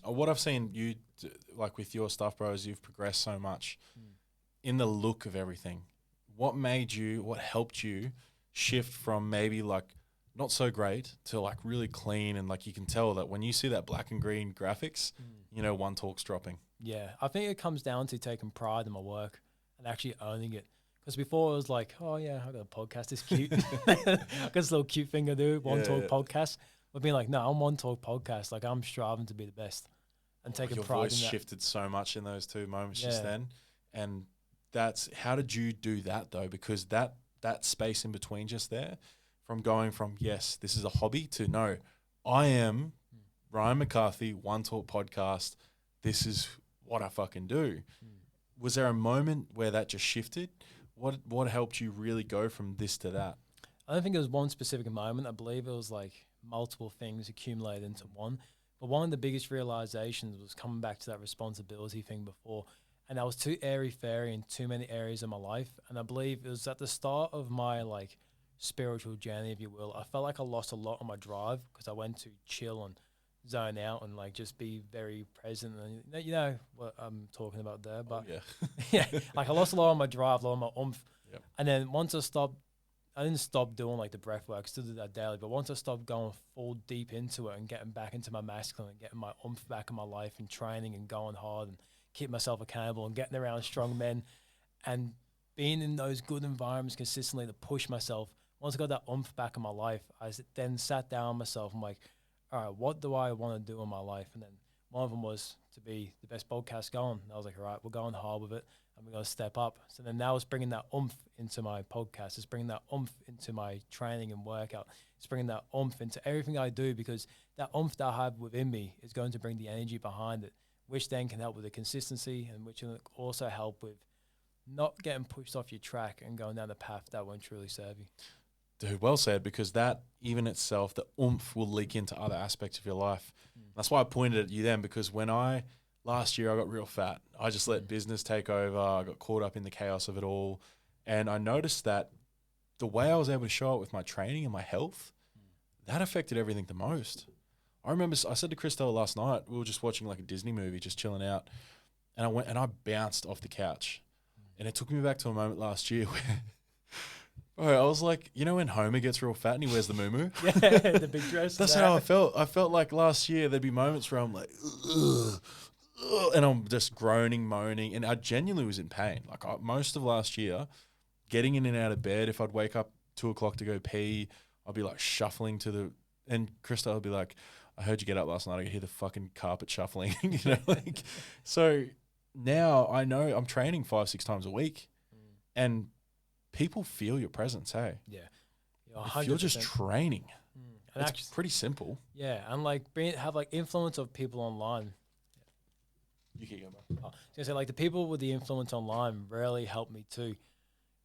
What I've seen you do, like with your stuff, bro, is you've progressed so much in the look of everything. What helped you shift from maybe like not so great to like really clean, and like you can tell that when you see that black and green graphics, you know, One Talk's dropping. Yeah, I think it comes down to taking pride in my work and actually owning it. Because before it was like, oh yeah, I got a podcast, it's cute. I got this little cute thing I do, One Talk podcast. But being like, no, I'm One Talk podcast. Like I'm striving to be the best and taking your pride in that. Your voice shifted so much in those 2 moments just then. And how did you do that though? Because that space in between just there, from going from, yes, this is a hobby, to no, I am Ryan McCarthy, One Talk podcast. This is what I fucking do. Was there a moment where that just shifted? What helped you really go from this to that? I don't think it was one specific moment. I believe it was like multiple things accumulated into one. But one of the biggest realizations was coming back to that responsibility thing before. And I was too airy-fairy in too many areas of my life. And I believe it was at the start of my like spiritual journey, if you will. I felt like I lost a lot on my drive because I went to chill and zone out and like just be very present, and you know what I'm talking about there. But yeah, like I lost a lot on my drive, a lot on my oomph. Yep. And then once I stopped I didn't stop doing like the breath work, still do that daily. But once I stopped going full deep into it and getting back into my masculine and getting my oomph back in my life and training and going hard and keep myself accountable and getting around strong men and being in those good environments consistently to push myself. Once I got that oomph back in my life, then sat down myself. I'm like, all right, what do I want to do in my life? And then one of them was to be the best podcast going. And I was like, all right, we're going hard with it and we're going to step up. So then now it's bringing that oomph into my podcast. It's bringing that oomph into my training and workout. It's bringing that oomph into everything I do, because that oomph that I have within me is going to bring the energy behind it, which then can help with the consistency and which will also help with not getting pushed off your track and going down the path that won't truly serve you. Dude, well said, because that even itself, the oomph will leak into other aspects of your life. That's why I pointed at you then, because last year I got real fat. I just let business take over. I got caught up in the chaos of it all. And I noticed that the way I was able to show up with my training and my health, that affected everything the most. I remember I said to Christelle last night, we were just watching like a Disney movie, just chilling out. And I bounced off the couch. And it took me back to a moment last year where I was like, you know when Homer gets real fat and he wears the muumuu? Yeah, the big dress. That's how I felt. I felt like last year there'd be moments where I'm like, ugh, ugh, and I'm just groaning, moaning, and I genuinely was in pain. Like most of last year, getting in and out of bed, if I'd wake up 2 o'clock to go pee, I'd be like shuffling and Krista would be like, I heard you get up last night. I could hear the fucking carpet shuffling, like. So now I know I'm training 5-6 times a week, and people feel your presence. Hey, yeah, if you're just training, and it's actually, pretty simple. yeah, and like have like influence of people online. You keep going. I was gonna say, like, the people with the influence online rarely help me too,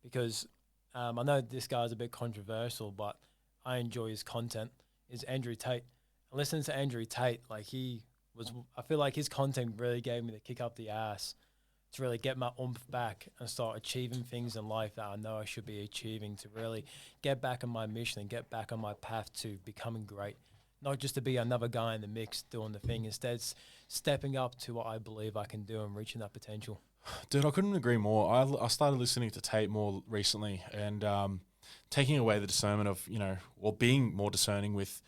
because I know this guy's a bit controversial, but I enjoy his content. Is Andrew Tate. And listening to Andrew Tate, like I feel like his content really gave me the kick up the ass to really get my oomph back and start achieving things in life that I know I should be achieving, to really get back on my mission and get back on my path to becoming great. Not just to be another guy in the mix doing the thing, instead stepping up to what I believe I can do and reaching that potential. Dude, I couldn't agree more. I started listening to Tate more recently, and taking away the discernment of, being more discerning with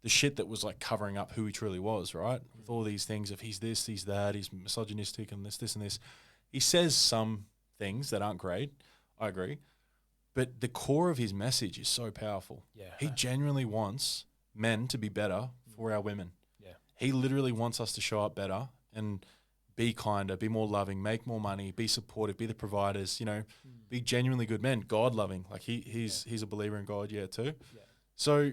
the shit that was like covering up who he truly was, right? With all these things of he's this, he's that, he's misogynistic and this and this. He says some things that aren't great. I agree. But the core of his message is so powerful. Yeah. He genuinely wants men to be better for our women. Yeah. He literally wants us to show up better and be kinder, be more loving, make more money, be supportive, be the providers, be genuinely good men, God loving. Like he's a believer in God, too. Yeah. So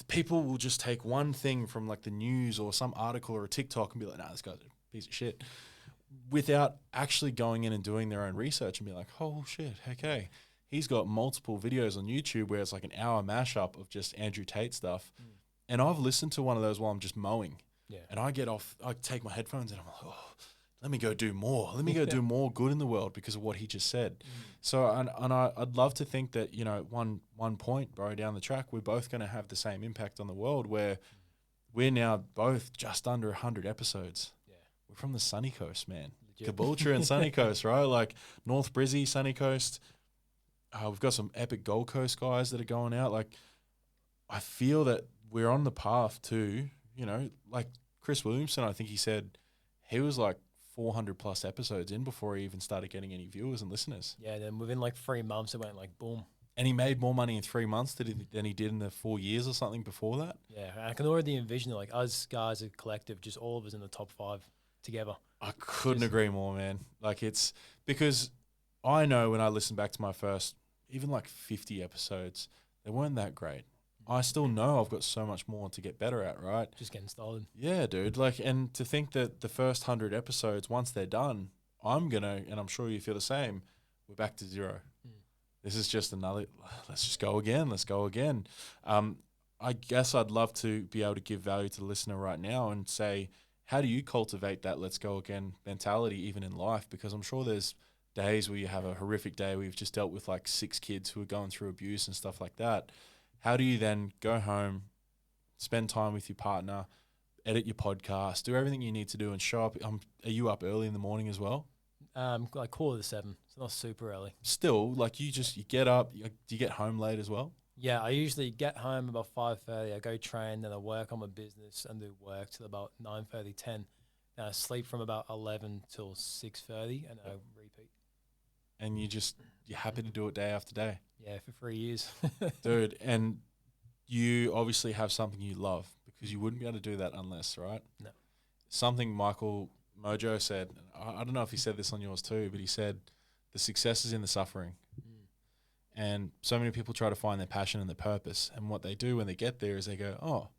people will just take one thing from like the news or some article or a TikTok and be like, nah, this guy's a piece of shit, without actually going in and doing their own research and be like, oh shit, okay. He's got multiple videos on YouTube where it's like an hour mashup of just Andrew Tate stuff. And I've listened to one of those while I'm just mowing. Yeah. And I take my headphones and I'm like, oh, let me go do more. Let me go do more good in the world because of what he just said. So, I'd love to think that, one point, bro, down the track, we're both going to have the same impact on the world, where we're now both just under 100 episodes. Yeah. We're from the sunny coast, man. Caboolture and sunny coast, right? Like North Brizzy, sunny coast. We've got some epic Gold Coast guys that are going out. Like, I feel that we're on the path to, like Chris Williamson, I think he said he was like 400 plus episodes in before he even started getting any viewers and listeners. Yeah, then within like 3 months, it went like boom. And he made more money in 3 months than he did in the 4 years or something before that. Yeah, I can already envision it, like us guys, a collective, just all of us in the top 5 together. I couldn't agree more, man. Like, it's because I know when I listen back to my first, even like 50 episodes, they weren't that great. I still know I've got so much more to get better at, right? Just getting started. Yeah, dude. Like, and to think that the first 100 episodes, once they're done, and I'm sure you feel the same, we're back to zero. This is just another, let's just go again. Let's go again. I guess I'd love to be able to give value to the listener right now and say, how do you cultivate that let's go again mentality even in life? Because I'm sure there's days where you have a horrific day where you've just dealt with like 6 kids who are going through abuse and stuff like that. How do you then go home, spend time with your partner, edit your podcast, do everything you need to do and show up? Are you up early in the morning as well? Like 6:45. It's not super early. Still, like you get up. Do you get home late as well? Yeah, I usually get home about 5:30. I go train, then I work on my business and do work till about 9:30, 10. Then I sleep from about 11 till 6:30, and I repeat. And you're happy to do it day after day, Yeah, for 3 years. dude. And you obviously have something you love because you wouldn't be able to do that unless, right? No. Something Michael Mojo said. I don't know if he said this on yours too, but he said the success is in the suffering. Mm. And so many people try to find their passion and their purpose. And what they do when they get there is they go, oh,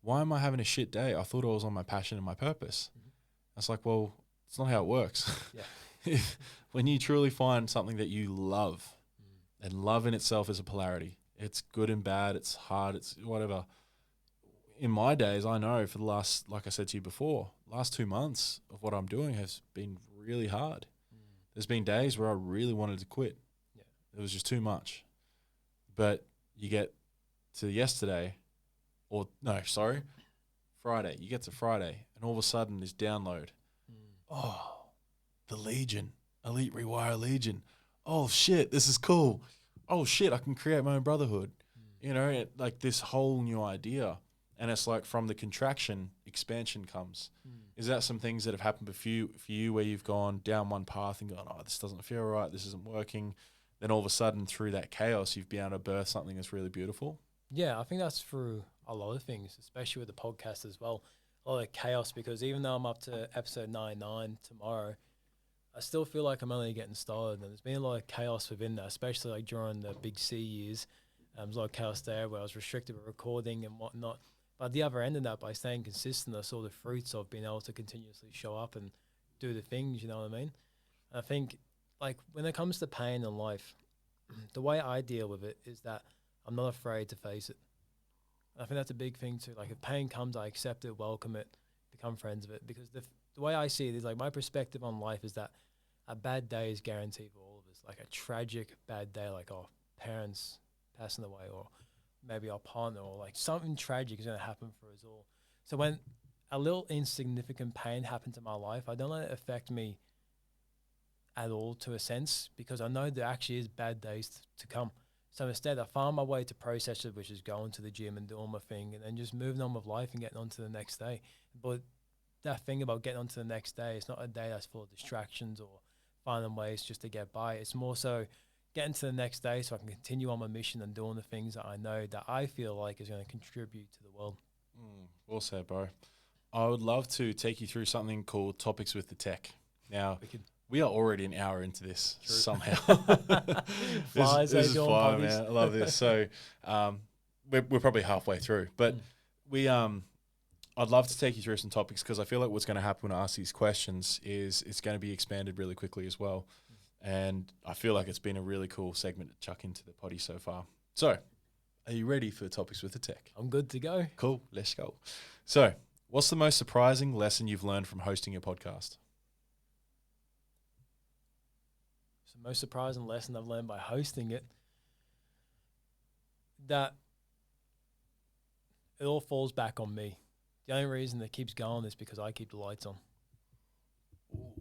why am I having a shit day? I thought I was on my passion and my purpose. Mhm. It's like, well, it's not how it works. Yeah. When you truly find something that you love, Mm. and love in itself is a polarity. It's good and bad. It's hard. It's whatever. In my days, I know for the last, like I said to you before, last 2 months of what I'm doing has been really hard. Mm. There's been days where I really wanted to quit. Yeah. It was just too much. But you get to yesterday, or no, sorry, Friday. You get to Friday, and all of a sudden this download. Mm. Oh, the Legion, Elite Rewire Legion. Oh shit, this is cool. Oh shit, I can create my own brotherhood. Mm. You know, like this whole new idea. And it's like from the contraction, expansion comes. Mm. Is that some things that have happened for you where you've gone down one path and gone, oh, this doesn't feel right, this isn't working. Then all of a sudden through that chaos, you've been able to birth something that's really beautiful? Yeah, I think that's through a lot of things, especially with the podcast as well. A lot of chaos, because even though I'm up to episode 99 tomorrow, I still feel like I'm only getting started. And there's been a lot of chaos within that, especially like during the big C years. There's a lot of chaos there where I was restricted with recording and whatnot. But at the other end of that, by staying consistent, I saw the fruits of being able to continuously show up and do the things, you know what I mean? And I think, like, when it comes to pain in life, the way I deal with it is that I'm not afraid to face it. I think that's a big thing too. Like, if pain comes, I accept it, welcome it, become friends with it. Because the way I see it is, like, my perspective on life is that a bad day is guaranteed for all of us. Like a tragic bad day, like our parents passing away, or maybe our partner, or like something tragic is going to happen for us all. So when a little insignificant pain happens in my life, I don't let it affect me at all, to a sense, because I know there actually is bad days to come. So instead, I find my way to process it, which is going to the gym and doing my thing, and then just moving on with life and getting on to the next day. But that thing about getting on to the next day, it's not a day that's full of distractions or finding ways just to get by. It's more so getting to the next day so I can continue on my mission and doing the things that I know that I feel like is going to contribute to the world. Well said, bro. I would love to take you through something called Topics with the Tech. Now, we are already an hour into this somehow. Flies, this is fire, man. I love this. So we're probably halfway through. But I'd love to take you through some topics, because I feel like what's going to happen when I ask these questions is it's going to be expanded really quickly as well. And I feel like it's been a really cool segment to chuck into the potty so far. So, are you ready for Topics with the Tech? I'm good to go. Cool, let's go. So, what's the most surprising lesson you've learned from hosting your podcast? So the most surprising lesson I've learned by hosting it, that it all falls back on me. The only reason it keeps going is because I keep the lights on. Ooh.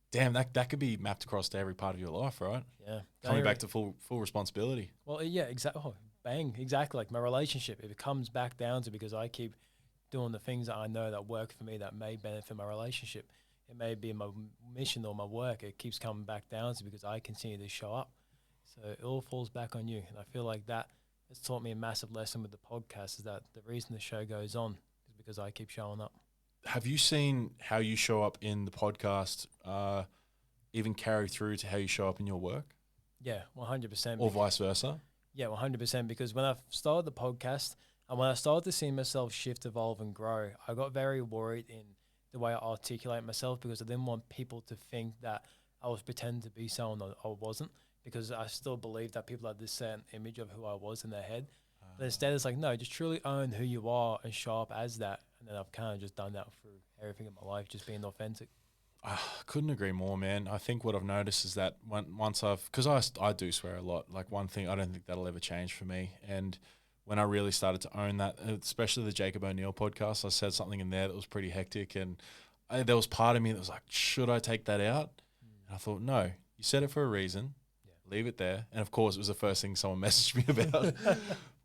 Damn, that could be mapped across to every part of your life, right? Yeah. Coming back to full responsibility. Well, yeah, exactly. Oh, bang, exactly. Like my relationship, if it comes back down to because I keep doing the things that I know that work for me that may benefit my relationship. It may be my mission or my work. It keeps coming back down to because I continue to show up. So it all falls back on you. And I feel like that has taught me a massive lesson with the podcast, is that the reason the show goes on is because I keep showing up. Have you seen how you show up in the podcast even carry through to how you show up in your work? Yeah, 100%. Or vice versa? Yeah, 100%. Because when I started the podcast and when I started to see myself shift, evolve and grow, I got very worried in the way I articulate myself, because I didn't want people to think that I was pretending to be someone that I wasn't, because I still believe that people had this certain image of who I was in their head. But instead, it's like, no, just truly own who you are and show up as that. And then I've kind of just done that through everything in my life, just being authentic. I couldn't agree more, man. I think what I've noticed is that once because I do swear a lot. Like, one thing, I don't think that'll ever change for me. And when I really started to own that, especially the Jacob O'Neill podcast, I said something in there that was pretty hectic, and there was part of me that was like, should I take that out? And I thought, no, you said it for a reason. Yeah. Leave it there. And of course, it was the first thing someone messaged me about.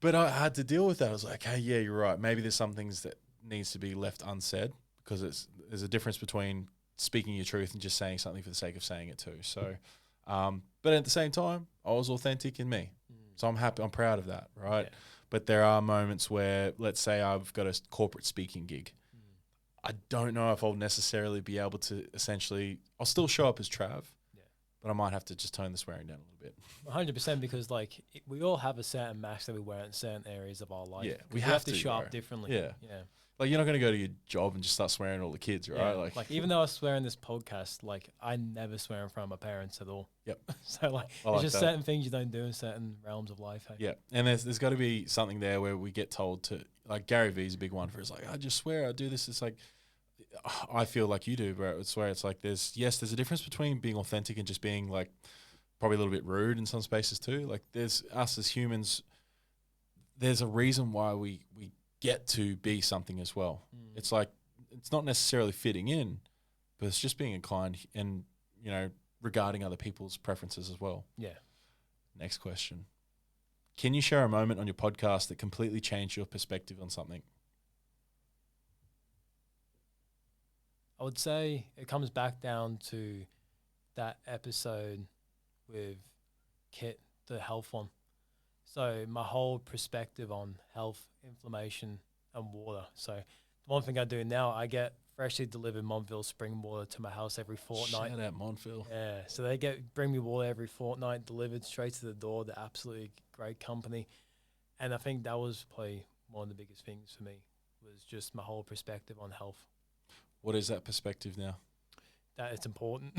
But I had to deal with that. I was like, hey, yeah, you're right. Maybe there's some things that needs to be left unsaid, because there's a difference between speaking your truth and just saying something for the sake of saying it too. So, but at the same time, I was authentic in me. So I'm happy. I'm proud of that, right? Yeah. But there are moments where, let's say I've got a corporate speaking gig. I don't know if I'll necessarily be able to I'll still show up as Trav, but I might have to just tone the swearing down a little bit. 100%, because like we all have a certain mask that we wear in certain areas of our life. Yeah, we have to show bro. up differently. Yeah. Yeah. Like, you're not going to go to your job and just start swearing at all the kids, right? Yeah. Like even though I swear in this podcast, like I never swear in front of my parents at all. Yep. So like I there's just that. certain things you don't do in certain realms of life. Hey? Yeah, and there's got to be something there where we get told to, like Gary Vee's a big one for, it's like, I just swear, I do this. It's like, I feel like you do, bro. I swear it's like there's a difference between being authentic and just being like probably a little bit rude in some spaces too. Like there's us as humans, there's a reason why we get to be something as well. It's like, it's not necessarily fitting in, but it's just being inclined and, regarding other people's preferences as well. Yeah. Next question. Can you share a moment on your podcast that completely changed your perspective on something? I would say it comes back down to that episode with Kit, the health one. So my whole perspective on health, inflammation, and water. So the one thing I do now, I get freshly delivered Montville spring water to my house every fortnight. Shout out Montville. Yeah, so they bring me water every fortnight, delivered straight to the door. They're absolutely great company, and I think that was probably one of the biggest things for me, was just my whole perspective on health. What is that perspective now? That it's important.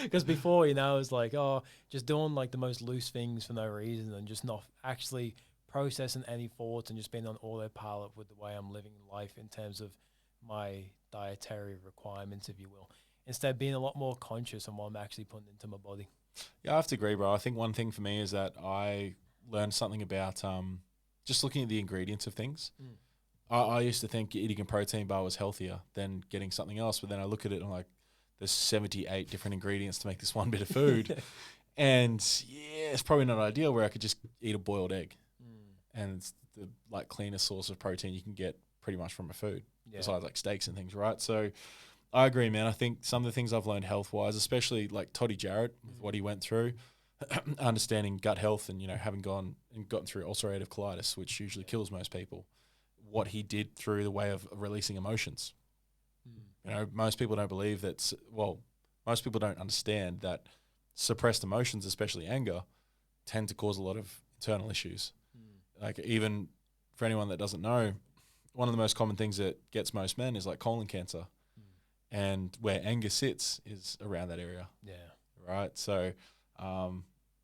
Because before, it was like, oh, just doing like the most loose things for no reason and just not actually processing any thoughts and just being on autopilot with the way I'm living life in terms of my dietary requirements, if you will. Instead, being a lot more conscious on what I'm actually putting into my body. Yeah, I have to agree, bro. I think one thing for me is that I learned something about just looking at the ingredients of things. I used to think eating a protein bar was healthier than getting something else, but then I look at it and I'm like, there's 78 different ingredients to make this one bit of food. And yeah, it's probably not ideal where I could just eat a boiled egg. And it's the cleanest source of protein you can get pretty much from a food, besides like steaks and things, right? So I agree, man. I think some of the things I've learned health-wise, especially like Toddy Jarrett, with what he went through, understanding gut health and, having gone and gotten through ulcerative colitis, which usually kills most people, what he did through the way of releasing emotions. Most people don't believe that, most people don't understand that suppressed emotions, especially anger, tend to cause a lot of internal issues. Like, even for anyone that doesn't know, one of the most common things that gets most men is like colon cancer. And where anger sits is around that area. Yeah. Right? So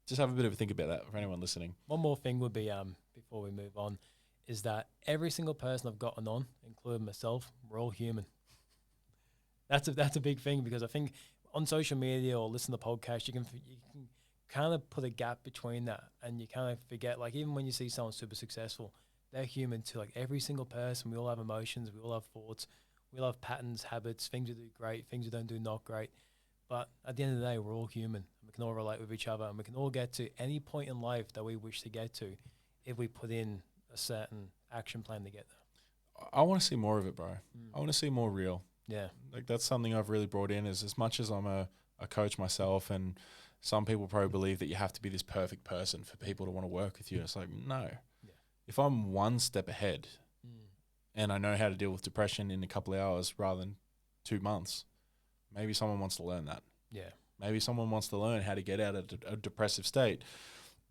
just have a bit of a think about that for anyone listening. One more thing would be, before we move on, is that every single person I've gotten on, including myself, we're all human. That's a big thing, because I think on social media or listen to podcasts, you can kind of put a gap between that, and you kind of forget, like, even when you see someone super successful, they're human too. Like every single person, we all have emotions, we all have thoughts, we all have patterns, habits, things we do great, things we don't do not great. But at the end of the day, we're all human. We can all relate with each other, and we can all get to any point in life that we wish to get to if we put in a certain action plan to get there. I want to see more of it, bro. I want to see more real. Yeah. Like, that's something I've really brought in, is as much as I'm a coach myself, and some people probably believe that you have to be this perfect person for people to want to work with you. It's like, no. Yeah. If I'm one step ahead and I know how to deal with depression in a couple of hours rather than 2 months, maybe someone wants to learn that. Yeah. Maybe someone wants to learn how to get out of a depressive state,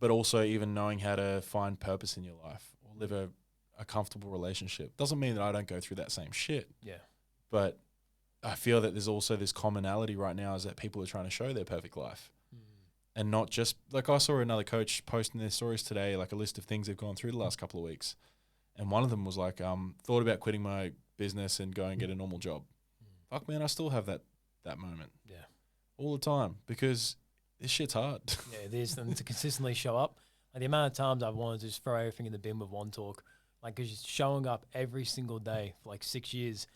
but also even knowing how to find purpose in your life or live a comfortable relationship. Doesn't mean that I don't go through that same shit. Yeah. But I feel that there's also this commonality right now, is that people are trying to show their perfect life. And not just, like, I saw another coach posting their stories today, like a list of things they've gone through the last couple of weeks. And one of them was like, thought about quitting my business and go and get a normal job. Fuck, man, I still have that moment. Yeah. All the time, because this shit's hard. Yeah, it is. And to consistently show up, like the amount of times I've wanted to just throw everything in the bin with One Talk, like, because showing up every single day for like 6 years,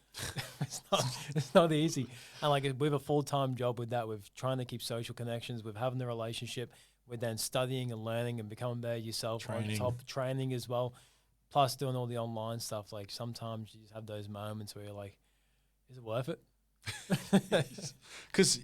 It's not easy. And like we have a full-time job with that, with trying to keep social connections, with having the relationship, with then studying and learning and becoming better yourself on top, training as well, plus doing all the online stuff. Like sometimes you just have those moments where you're like, is it worth it? Because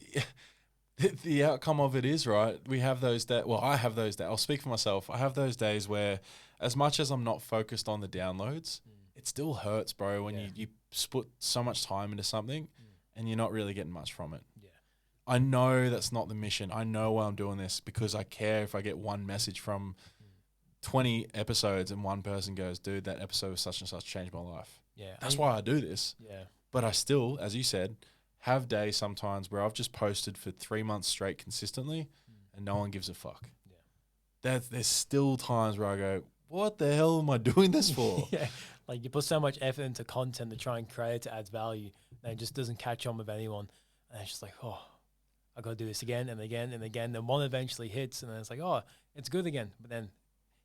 the outcome of it is, right, we have those days, well, I have those days, I'll speak for myself, I have those days where as much as I'm not focused on the downloads, it still hurts, bro, when you put so much time into something and you're not really getting much from it. Yeah. I know that's not the mission. I know why I'm doing this, because I care if I get one message from 20 episodes and one person goes, dude, that episode of such and such changed my life. Yeah. That's why I do this. Yeah. But I still, as you said, have days sometimes where I've just posted for 3 months straight consistently and no one gives a fuck. Yeah. There's still times where I go, what the hell am I doing this for? Yeah. Like you put so much effort into content to try and create to add value, and it just doesn't catch on with anyone. And it's just like, oh, I got to do this again and again and again. Then one eventually hits, and then it's like, oh, it's good again. But then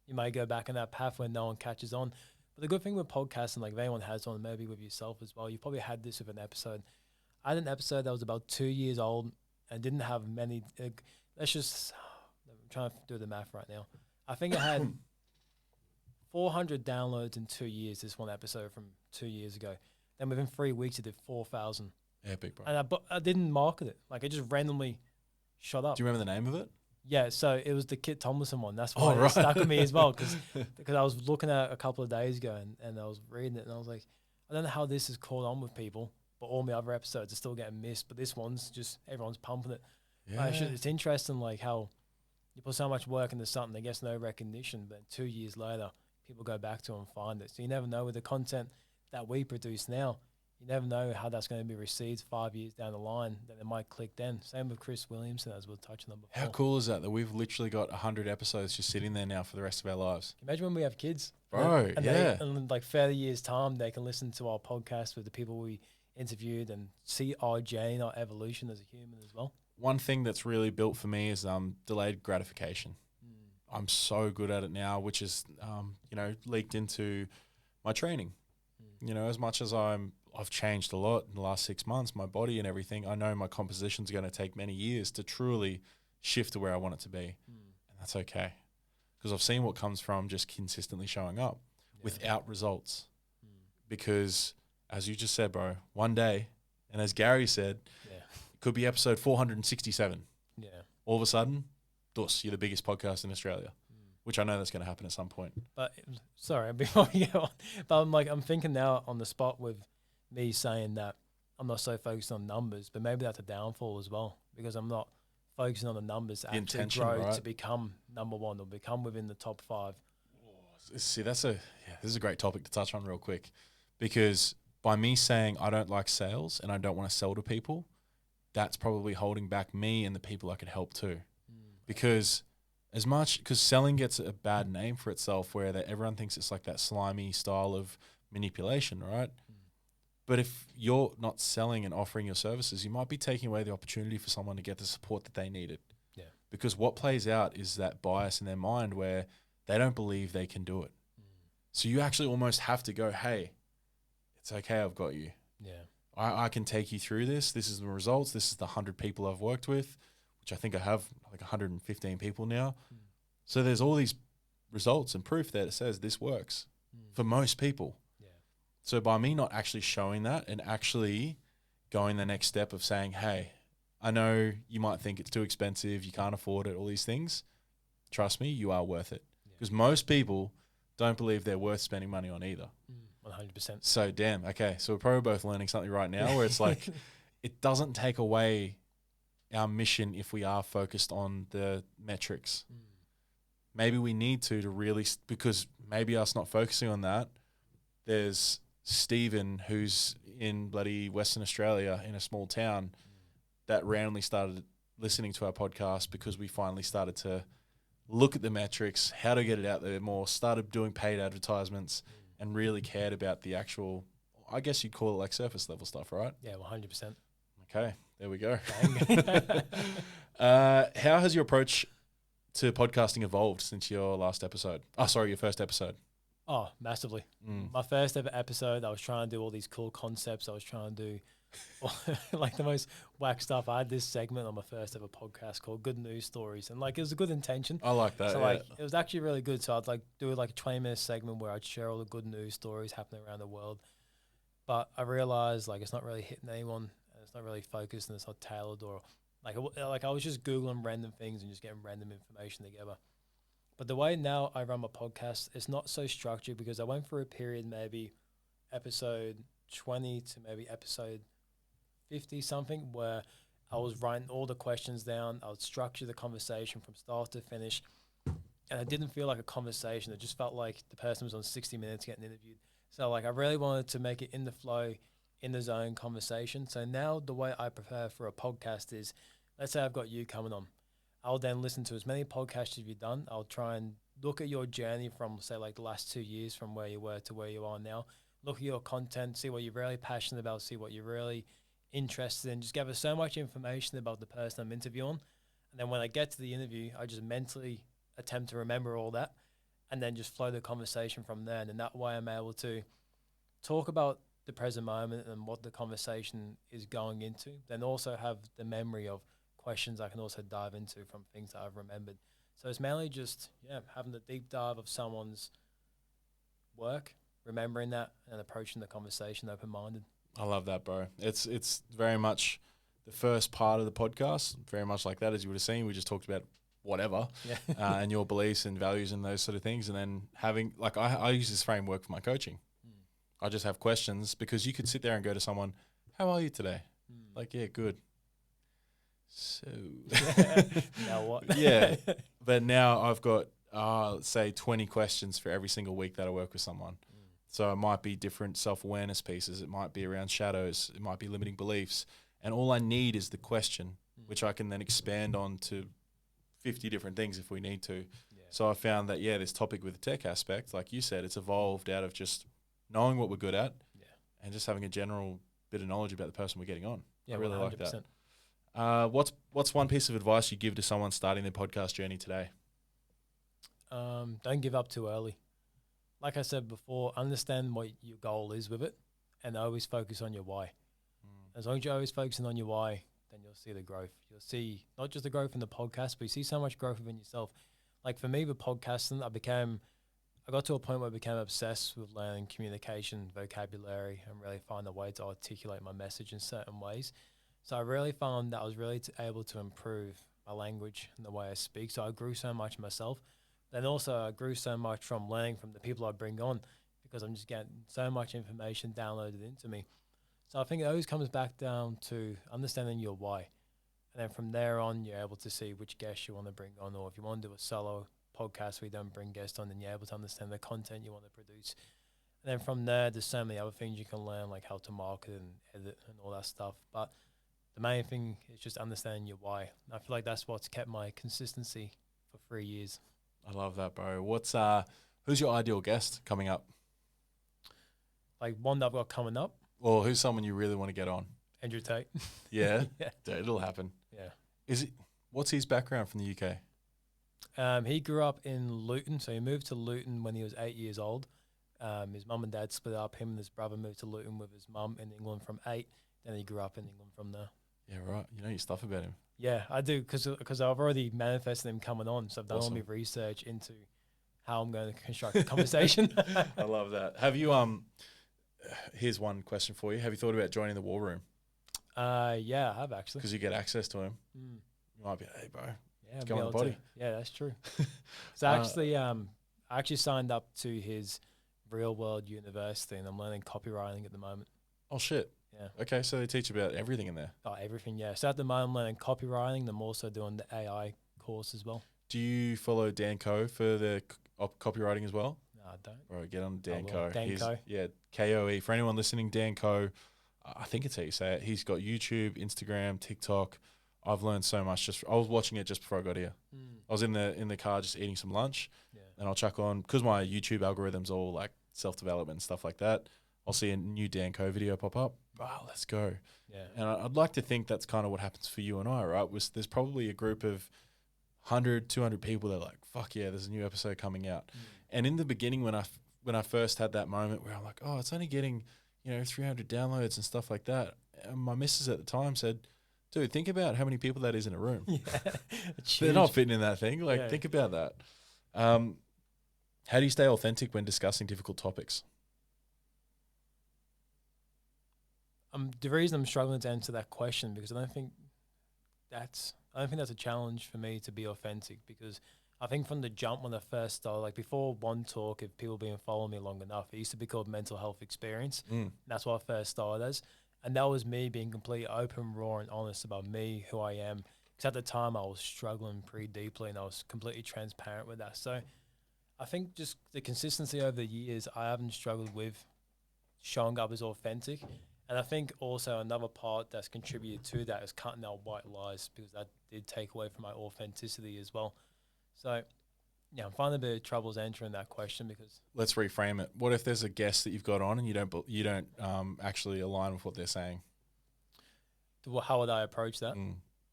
you might go back in that path when no one catches on. But the good thing with podcasting, like if anyone has one, maybe with yourself as well, you probably had this with an episode. I had an episode that was about 2 years old and didn't have many. I'm trying to do the math right now. I think I had 400 downloads in 2 years, this one episode from 2 years ago. Then within 3 weeks, it did 4,000. Epic, bro. And I didn't market it. Like, it just randomly shot up. Do you remember the name of it? Yeah, so it was the Kit Tomlinson one. That's why it stuck with me as well, because I was looking at it a couple of days ago and I was reading it and I was like, I don't know how this has caught on with people, but all my other episodes are still getting missed. But this one's just, everyone's pumping it. Yeah. It's interesting, like, how you put so much work into something that gets no recognition, but 2 years later, people go back to it and find it. So you never know with the content that we produce now. You never know how that's going to be received 5 years down the line, that it might click then. Same with Chris Williamson, as we were touching on before. How cool is that we've literally got 100 episodes just sitting there now for the rest of our lives? Imagine when we have kids. Bro, and yeah. In like 30 years' time, they can listen to our podcast with the people we interviewed and see our journey, our evolution as a human as well. One thing that's really built for me is delayed gratification. I'm so good at it now, which is, leaked into my training. You know, as much as I've changed a lot in the last 6 months, my body and everything, I know my composition's going to take many years to truly shift to where I want it to be. And that's okay. Because I've seen what comes from just consistently showing up without results. Because, as you just said, bro, one day, and as Gary said, it could be episode 467. Yeah. All of a sudden, you're the biggest podcast in Australia. Which I know that's going to happen at some point. But sorry, before we go on, but I'm thinking now on the spot with me saying that I'm not so focused on numbers, but maybe that's a downfall as well, because I'm not focusing on the numbers to actually grow to become number one or become within the top 5. See, this is a great topic to touch on real quick, because by me saying I don't like sales and I don't want to sell to people, that's probably holding back me and the people I could help too, because selling gets a bad name for itself, where everyone thinks it's like that slimy style of manipulation, right? But if you're not selling and offering your services, you might be taking away the opportunity for someone to get the support that they needed. Yeah. Because what plays out is that bias in their mind where they don't believe they can do it. So you actually almost have to go, hey, it's okay, I've got you. Yeah. I can take you through this. This is the results. This is the 100 people I've worked with, which I think I have like 115 people now. So there's all these results and proof that it says this works for most people. Yeah. So by me not actually showing that and actually going the next step of saying, hey, I know you might think it's too expensive, you can't afford it, all these things. Trust me, you are worth it. Because most people don't believe they're worth spending money on either. 100%. So damn, okay. So we're probably both learning something right now where it's like, it doesn't take away our mission if we are focused on the metrics. Maybe we need to really, because maybe us not focusing on that, there's Stephen who's in bloody Western Australia in a small town that randomly started listening to our podcast because we finally started to look at the metrics, how to get it out there more, started doing paid advertisements and really cared about the actual, I guess you'd call it like surface level stuff, right? Yeah, 100%. Okay, there we go. How has your approach to podcasting evolved since your last episode? Oh, sorry, your first episode. Oh, massively. Mm. My first ever episode, I was trying to do all these cool concepts. I was trying to do like the most whack stuff. I had this segment on my first ever podcast called Good News Stories, and like it was a good intention. I like that. So yeah. like it was actually really good. So I'd like do like a 20-minute segment where I'd share all the good news stories happening around the world. But I realized like it's not really hitting anyone, and it's not really focused, and it's not tailored, or like I was just googling random things and just getting random information together. But the way now I run my podcast, it's not so structured because I went through a period, maybe episode 20 to maybe episode 50 something, where I was writing all the questions down. I would structure the conversation from start to finish, and it didn't feel like a conversation. It just felt like the person was on 60 Minutes getting interviewed. So like I really wanted to make it in the flow, in the zone conversation. So now the way I prepare for a podcast is, let's say I've got you coming on. I'll then listen to as many podcasts as you've done. I'll try and look at your journey from, say, like the last 2 years from where you were to where you are now. Look at your content, see what you're really passionate about, see what you're really interested in. Just gather so much information about the person I'm interviewing. And then when I get to the interview, I just mentally attempt to remember all that and then just flow the conversation from there. And in that way, I'm able to talk about the present moment and what the conversation is going into, then also have the memory of questions I can also dive into from things that I've remembered. So it's mainly just, having the deep dive of someone's work, remembering that and approaching the conversation open-minded. I love that, bro. It's very much the first part of the podcast, very much like that, as you would have seen. We just talked about whatever and your beliefs and values and those sort of things. And then having, like, I use this framework for my coaching. I just have questions because you could sit there and go to someone, how are you today? Like, yeah, good. So Now what? Yeah, but now I've got let's say 20 questions for every single week that I work with someone. So it might be different self-awareness pieces, it might be around shadows, it might be limiting beliefs, and all I need is the question, which I can then expand on to 50 different things if we need to. So I found that this topic with the tech aspect, like you said, it's evolved out of just knowing what we're good at and just having a general bit of knowledge about the person we're getting on. I really 100%. Like that. What's one piece of advice you give to someone starting their podcast journey today? Don't give up too early. Like I said before, understand what your goal is with it and always focus on your why. As long as you're always focusing on your why, then you'll see the growth. You'll see not just the growth in the podcast, but you see so much growth within yourself. Like for me with podcasting, I got to a point where I became obsessed with learning communication, vocabulary, and really find a way to articulate my message in certain ways. So I really found that I was really able to improve my language and the way I speak. So I grew so much myself. Then also I grew so much from learning from the people I bring on because I'm just getting so much information downloaded into me. So I think it always comes back down to understanding your why. And then from there on, you're able to see which guests you want to bring on, or if you want to do a solo podcast where you don't bring guests on, then you're able to understand the content you want to produce. And then from there, there's so many other things you can learn, like how to market and edit and all that stuff. But the main thing is just understanding your why. And I feel like that's what's kept my consistency for 3 years. I love that, bro. Who's your ideal guest coming up? Like one that I've got coming up. Or who's someone you really want to get on? Andrew Tate. Yeah? Dude, it'll happen. Yeah. What's his background from the UK? He grew up in Luton, so he moved to Luton when he was 8 years old. His mum and dad split up. Him and his brother moved to Luton with his mum in England from 8. Then he grew up in England from there. Yeah, right. You know your stuff about him. Yeah, I do, because I've already manifested him coming on, so I've done all my research into how I'm going to construct a conversation. I love that. Have you here's one question for you. Have you thought about joining the War Room? Yeah, I have actually. Because you get access to him. You might be, hey, bro. Yeah, go on the body. Yeah, that's true. So I actually signed up to his real world university, and I'm learning copywriting at the moment. Oh shit. Yeah. Okay, so they teach about everything in there. Oh, everything. Yeah. So at the moment, I'm learning copywriting. I'm also doing the AI course as well. Do you follow Dan Coe for the copywriting as well? No, I don't. Bro, get on Dan Coe. Dan Coe. Yeah, KOE. For anyone listening, Dan Coe, I think it's how you say it. He's got YouTube, Instagram, TikTok. I've learned so much. I was watching it just before I got here. I was in the car just eating some lunch, and I'll chuck on, because my YouTube algorithm's all like self-development and stuff like that. I'll see a new Dan Coe video pop up. Wow, let's go. Yeah. And I'd like to think that's kind of what happens for you and I, right? There's probably a group of 100, 200 people, they're like, fuck yeah, there's a new episode coming out. And in the beginning, when I first had that moment where I'm like, oh, it's only getting, 300 downloads and stuff like that. And my missus at the time said, dude, think about how many people that is in a room. Yeah, They're not fitting in that thing. Like, Yeah. think about that. How do you stay authentic when discussing difficult topics? The reason I'm struggling to answer that question because I don't think that's a challenge for me to be authentic because I think from the jump when I first started, like before One Talk, if people been following me long enough, it used to be called Mental Health Experience. That's what I first started as. And that was me being completely open, raw, and honest about me, who I am. Because at the time I was struggling pretty deeply and I was completely transparent with that. So I think just the consistency over the years, I haven't struggled with showing up as authentic. And I think also another part that's contributed to that is cutting out white lies because that did take away from my authenticity as well. So, yeah, I'm finding a bit of troubles answering that question because Let's reframe it. What if there's a guest that you've got on and you don't actually align with what they're saying? how would I approach that?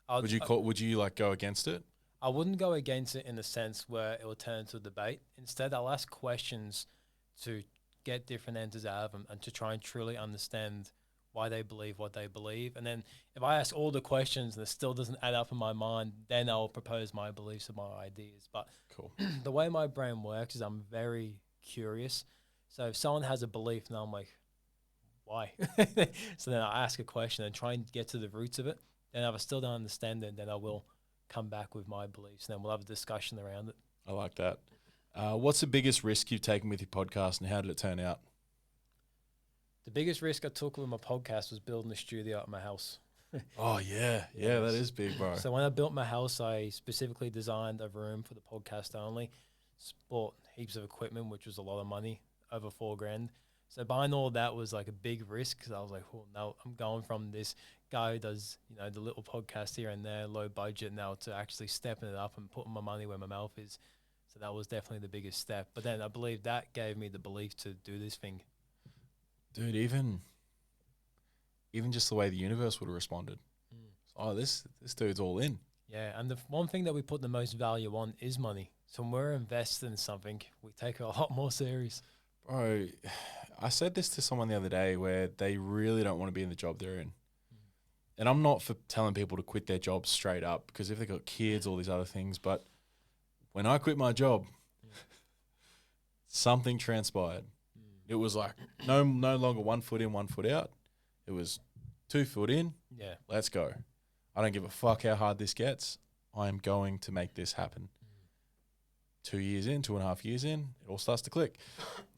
Would you like go against it? I wouldn't go against it in the sense where it will turn into a debate. Instead, I'll ask questions to get different answers out of them and to try and truly understand why they believe what they believe. And then if I ask all the questions and it still doesn't add up in my mind, then I'll propose my beliefs and my ideas. But Cool. the way my brain works is I'm very curious. So if someone has a belief, now I'm like, why? So then I ask a question and try and get to the roots of it. And if I still don't understand it, then I will come back with my beliefs and then we'll have a discussion around it. I like that. What's the biggest risk you've taken with your podcast and how did it turn out? The biggest risk I took with my podcast was building a studio at my house. Oh, yeah. Yeah, that is big, bro. So when I built my house, I specifically designed a room for the podcast only, bought heaps of equipment, which was a lot of money, over $4,000. So buying all that was like a big risk because I was like, oh, no, I'm going from this guy who does, the little podcast here and there, low budget now to actually stepping it up and putting my money where my mouth is. So that was definitely the biggest step. But then I believe that gave me the belief to do this thing. Dude, even just the way the universe would have responded. Oh, this dude's all in. Yeah, and the one thing that we put the most value on is money. So when we're invested in something, we take it a lot more serious. Bro, I said this to someone the other day where they really don't want to be in the job they're in. And I'm not for telling people to quit their jobs straight up because if they've got kids, all these other things. But when I quit my job, something transpired. It was like no longer 1 foot in, 1 foot out. It was 2 foot in. Yeah. Let's go. I don't give a fuck how hard this gets. I am going to make this happen. 2 years in, 2.5 years in, it all starts to click.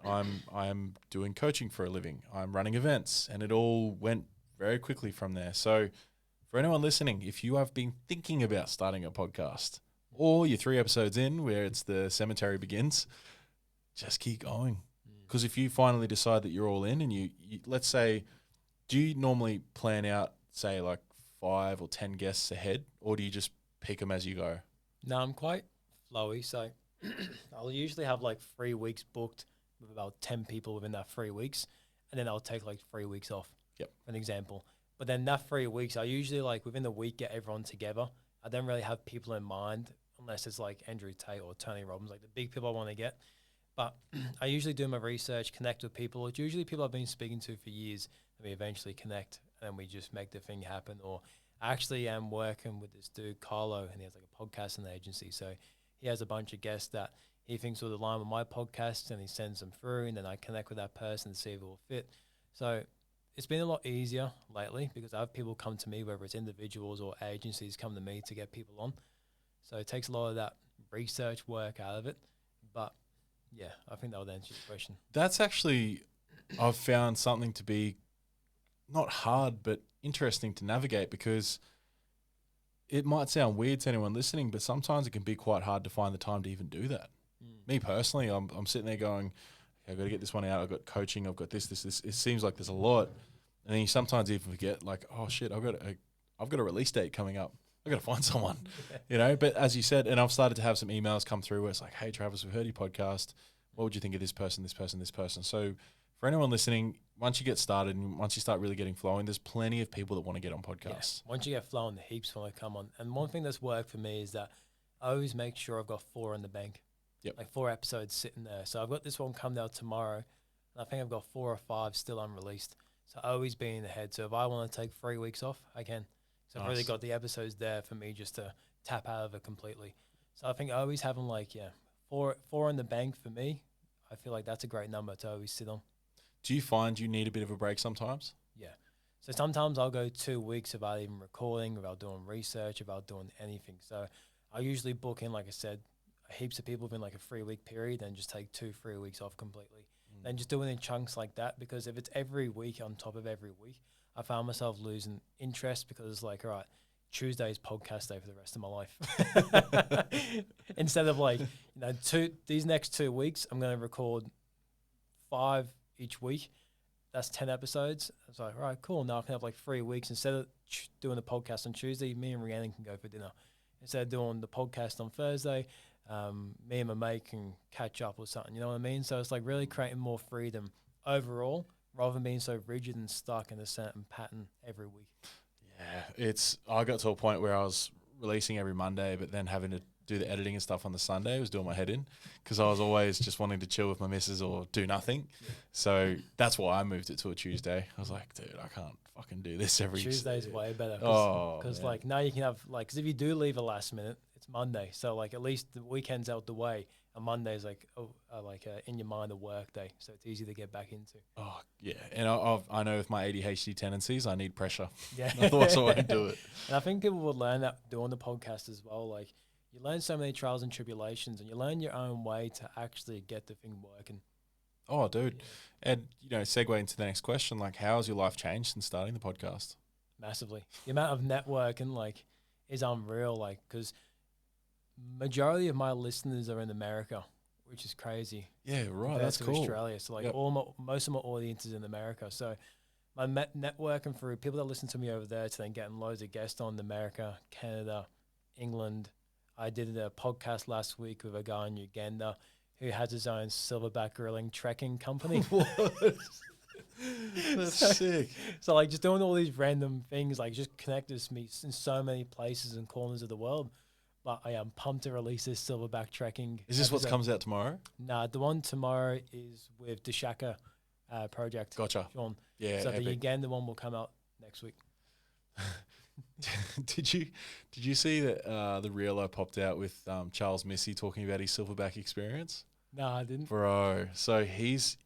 I'm doing coaching for a living. I'm running events, and it all went very quickly from there. So for anyone listening, if you have been thinking about starting a podcast or you're 3 episodes in where it's the cemetery begins, just keep going. Because if you finally decide that you're all in and you let's say, do you normally plan out, say, like 5 or 10 guests ahead, or do you just pick them as you go? No, I'm quite flowy. So I'll usually have like 3 weeks booked with about 10 people within that 3 weeks. And then I'll take like 3 weeks off, for an example. But then that 3 weeks, I usually like within the week get everyone together. I don't really have people in mind unless it's like Andrew Tate or Tony Robbins, like the big people I want to get. But I usually do my research, connect with people. It's usually people I've been speaking to for years, and we eventually connect, and then we just make the thing happen. Or I actually am working with this dude, Carlo, and he has like a podcasting agency. So he has a bunch of guests that he thinks will align with my podcast, and he sends them through, and then I connect with that person and see if it will fit. So it's been a lot easier lately because I have people come to me, whether it's individuals or agencies come to me to get people on. So it takes a lot of that research work out of it. But yeah, I think that would answer your question. That's actually, I've found something to be not hard, but interesting to navigate because it might sound weird to anyone listening, but sometimes it can be quite hard to find the time to even do that. Me personally, I'm sitting there going, okay, I've got to get this one out. I've got coaching. I've got this. It seems like there's a lot. And then you sometimes even forget like, oh shit, I've got a release date coming up. I've got to find someone, but as you said, and I've started to have some emails come through where it's like, hey, Travis, we've heard your podcast. What would you think of this person, this person, this person? So for anyone listening, once you get started and once you start really getting flowing, there's plenty of people that want to get on podcasts. Yeah. Once you get flowing, the heaps want to come on. And one thing that's worked for me is that I always make sure I've got 4 in the bank. Yep. Like 4 episodes sitting there. So I've got this one coming out tomorrow, and I think I've got 4 or 5 still unreleased. So I always be in the head. So if I want to take 3 weeks off, I can. So I've really Nice. got the episodes there for me just to tap out of it completely. So I think always having like, 4 in the bank for me, I feel like that's a great number to always sit on. Do you find you need a bit of a break sometimes? Yeah. So sometimes I'll go 2 weeks without even recording, without doing research, without doing anything. So I usually book in, like I said, heaps of people within like a 3-week period and just take 2-3 weeks off completely. Then just do it in chunks like that, because if it's every week on top of every week, I found myself losing interest, because it's like, all right, Tuesday is podcast day for the rest of my life. Instead of like, these next 2 weeks, I'm going to record 5 each week. That's 10 episodes. I was like, all right, cool. Now I can have like 3 weeks. Instead of doing the podcast on Tuesday, me and Rhiannon can go for dinner. Instead of doing the podcast on Thursday, me and my mate can catch up or something. You know what I mean? So it's like really creating more freedom overall, rather than being so rigid and stuck in a certain pattern every week. Yeah, I got to a point where I was releasing every Monday, but then having to do the editing and stuff on the Sunday was doing my head in, because I was always just wanting to chill with my missus or do nothing. Yeah. So that's why I moved it to a Tuesday. I was like, dude, I can't fucking do this every Tuesday's way better. Because like now you can have like, because if you do leave a last minute, it's Monday. So like at least the weekend's out the way. And Monday's like in your mind a work day, so it's easy to get back into. Oh yeah, and I know with my ADHD tendencies, I need pressure. Yeah, otherwise I won't do it. And I think people will learn that doing the podcast as well. Like you learn so many trials and tribulations, and you learn your own way to actually get the thing working. Oh, dude, and segue into the next question. Like, how has your life changed since starting the podcast? Massively. The amount of networking like is unreal. Like because majority of my listeners are in America, which is crazy. Yeah, right. That's cool. Australia. So like most of my audience is in America. So my networking through people that listen to me over there to then getting loads of guests on America, Canada, England. I did a podcast last week with a guy in Uganda who has his own silverback grilling trekking company. That's sick. So like just doing all these random things like just connected me in so many places and corners of the world. But I am pumped to release this silverback trekking. Is this what comes out tomorrow? Nah, the one tomorrow is with the Shaka project. Gotcha. Sean. Yeah. So the Uganda one will come out next week. Did you see that the reel I popped out with Charles Missy talking about his silverback experience? No, I didn't. Bro, so this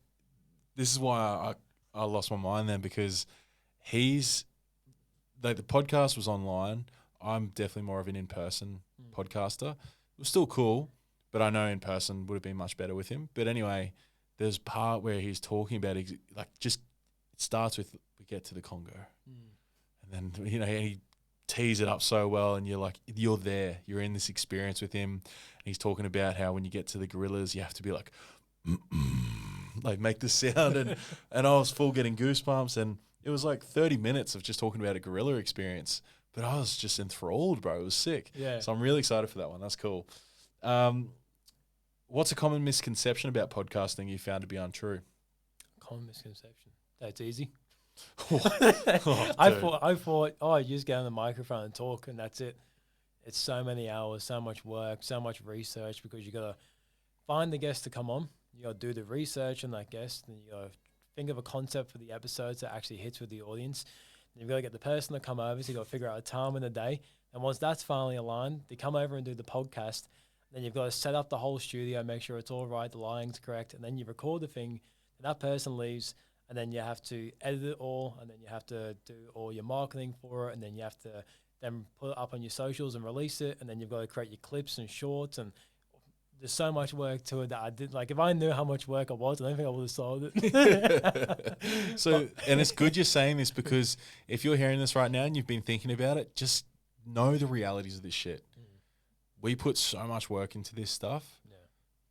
is why I lost my mind then, because the podcast was online. I'm definitely more of an in-person podcaster. It was still cool, but I know in person would have been much better with him. But anyway, there's part where he's talking about it starts with we get to the Congo, and then he tees it up so well, and you're there, you're in this experience with him. And he's talking about how when you get to the gorillas, you have to be like, like make the sound, and I was full getting goosebumps, and it was like 30 minutes of just talking about a gorilla experience. But I was just enthralled, bro. It was sick. Yeah. So I'm really excited for that one. That's cool. What's a common misconception about podcasting you found to be untrue? Common misconception. That's easy. Oh, I thought, you just get on the microphone and talk and that's it. It's so many hours, so much work, so much research, because you got to find the guest to come on. You got to do the research on that guest, and you got to think of a concept for the episodes that actually hits with the audience. You've got to get the person to come over, so you've got to figure out a time in the day. And once that's finally aligned, they come over and do the podcast. Then you've got to set up the whole studio, make sure it's all right, the lighting's correct, and then you record the thing. And that person leaves, and then you have to edit it all, and then you have to do all your marketing for it, and then you have to then put it up on your socials and release it, and then you've got to create your clips and shorts, and there's so much work to it that I did. Like, if I knew how much work it was, I don't think I would have solved it. And it's good you're saying this, because if you're hearing this right now and you've been thinking about it, just know the realities of this shit. We put so much work into this stuff. Yeah.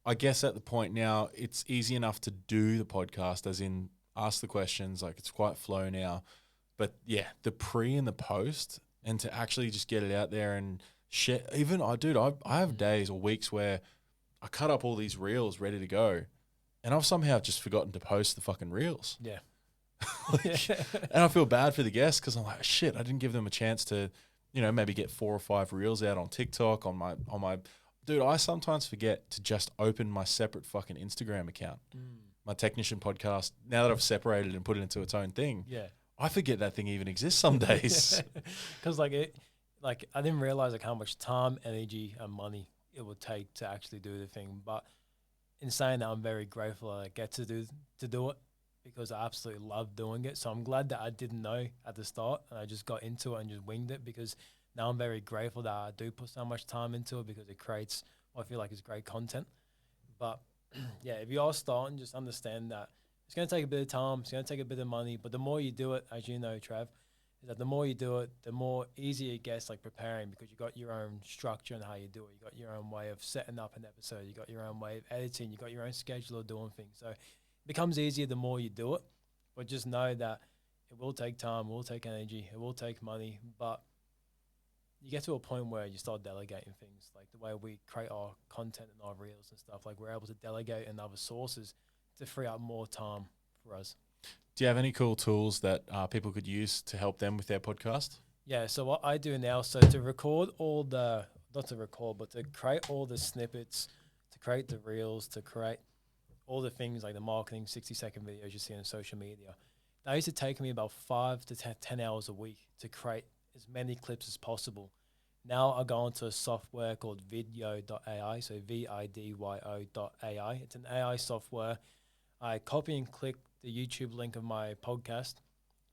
I guess at the point now, it's easy enough to do the podcast, as in ask the questions. Like, it's quite flow now. But yeah, the pre and the post, and to actually just get it out there and share. Even I have days or weeks where I cut up all these reels ready to go, and I've somehow just forgotten to post the fucking reels. Yeah. And I feel bad for the guests, because I'm like, shit, I didn't give them a chance to maybe get 4 or 5 reels out on TikTok on my. Dude, I sometimes forget to just open my separate fucking Instagram account, my Technician podcast. Now that I've separated and put it into its own thing, Yeah. I forget that thing even exists some days. Because I didn't realize like how much time, energy, and money it would take to actually do the thing. But in saying that, I'm very grateful I get to do it because I absolutely love doing it. So I'm glad that I didn't know at the start and I just got into it and just winged it, because now I'm very grateful that I do put so much time into it, because it creates what I feel like is great content. But yeah, if you are starting, just understand that it's going to take a bit of time, it's going to take a bit of money, but the more you do it, as you know, Trav, is that the more you do it, the more easier it gets, like preparing, because you got your own structure and how you do it. You got your own way of setting up an episode. You got your own way of editing. You got your own schedule of doing things. So it becomes easier the more you do it. But just know that it will take time, it will take energy, it will take money. But you get to a point where you start delegating things, like the way we create our content and our reels and stuff. Like we're able to delegate in other sources to free up more time for us. Do you have any cool tools that people could use to help them with their podcast? Yeah, so what I do now, so to record all the, not to record, but to create all the snippets, to create the reels, to create all the things like the marketing 60-second videos you see on social media, that used to take me about 5 to 10 hours a week to create as many clips as possible. Now I go onto a software called Vidyo.ai, so VIDYO.ai. It's an AI software. I copy and click the YouTube link of my podcast,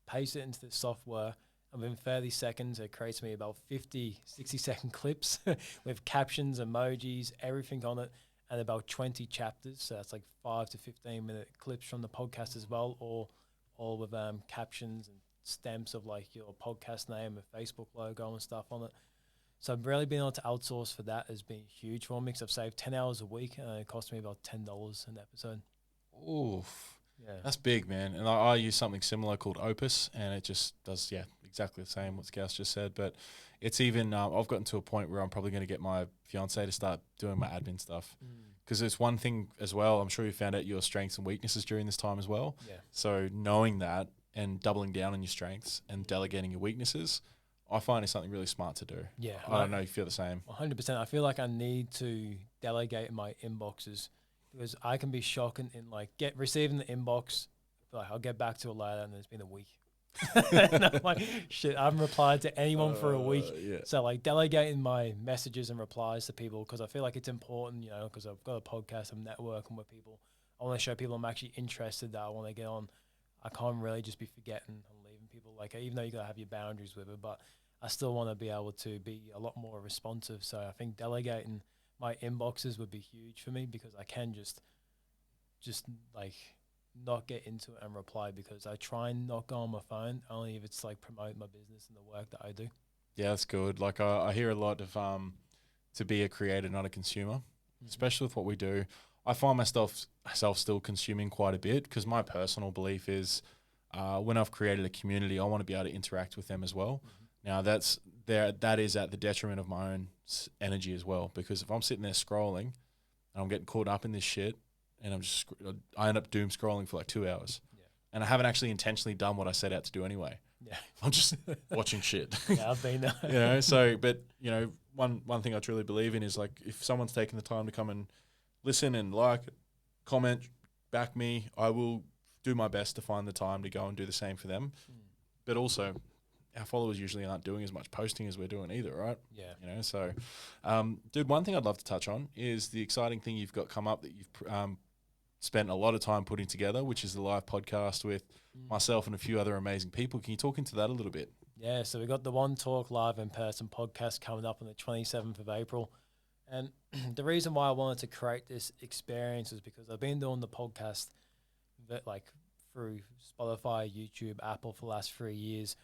paste it into the software, and within 30 seconds, it creates me about 50, 60-second clips with captions, emojis, everything on it, and about 20 chapters. So that's like 5 to 15-minute clips from the podcast as well, or all with captions and stamps of like your podcast name and Facebook logo and stuff on it. So I've really been able to outsource for that has been huge for me, because I've saved 10 hours a week and it cost me about $10 an episode. Oof. Yeah. That's big, man. And I use something similar called Opus, and it just does, exactly the same what Scouse just said. But it's even, I've gotten to a point where I'm probably going to get my fiance to start doing my admin stuff. Because there's one thing as well, I'm sure you found out your strengths and weaknesses during this time as well. Yeah. So knowing that and doubling down on your strengths and delegating your weaknesses, I find is something really smart to do. Yeah. I don't know if you feel the same. 100%. I feel like I need to delegate my inboxes, because I can be shocking in like receiving the inbox, like I'll get back to it later and it's been a week. And I'm like, shit, I haven't replied to anyone for a week. Yeah. So like delegating my messages and replies to people, because I feel like it's important, because I've got a podcast, I'm networking with people. I want to show people I'm actually interested, that I want to get on. I can't really just be forgetting and leaving people. Like, even though you got to have your boundaries with it, but I still want to be able to be a lot more responsive. So I think delegating my inboxes would be huge for me, because I can just like not get into it and reply, because I try and not go on my phone only if it's like promote my business and the work that I do. Yeah, that's good. Like I hear a lot of to be a creator, not a consumer, especially with what we do. I find myself still consuming quite a bit, because my personal belief is when I've created a community, I want to be able to interact with them as well. Now that is at the detriment of my own energy as well, because if I'm sitting there scrolling and I'm getting caught up in this shit, and I end up doom scrolling for like 2 hours, and I haven't actually intentionally done what I set out to do anyway. Yeah, I'm just watching shit. Yeah, I've been there. So but one thing I truly believe in is, like, if someone's taking the time to come and listen and like, comment, back me, I will do my best to find the time to go and do the same for them. But also, our followers usually aren't doing as much posting as we're doing either, right? Yeah. So, dude, one thing I'd love to touch on is the exciting thing you've got come up that you've spent a lot of time putting together, which is the live podcast with myself and a few other amazing people. Can you talk into that a little bit? Yeah, so we got the One Talk live in person podcast coming up on the 27th of April. And the reason why I wanted to create this experience is because I've been doing the podcast like through Spotify, YouTube, Apple for the last 3 years.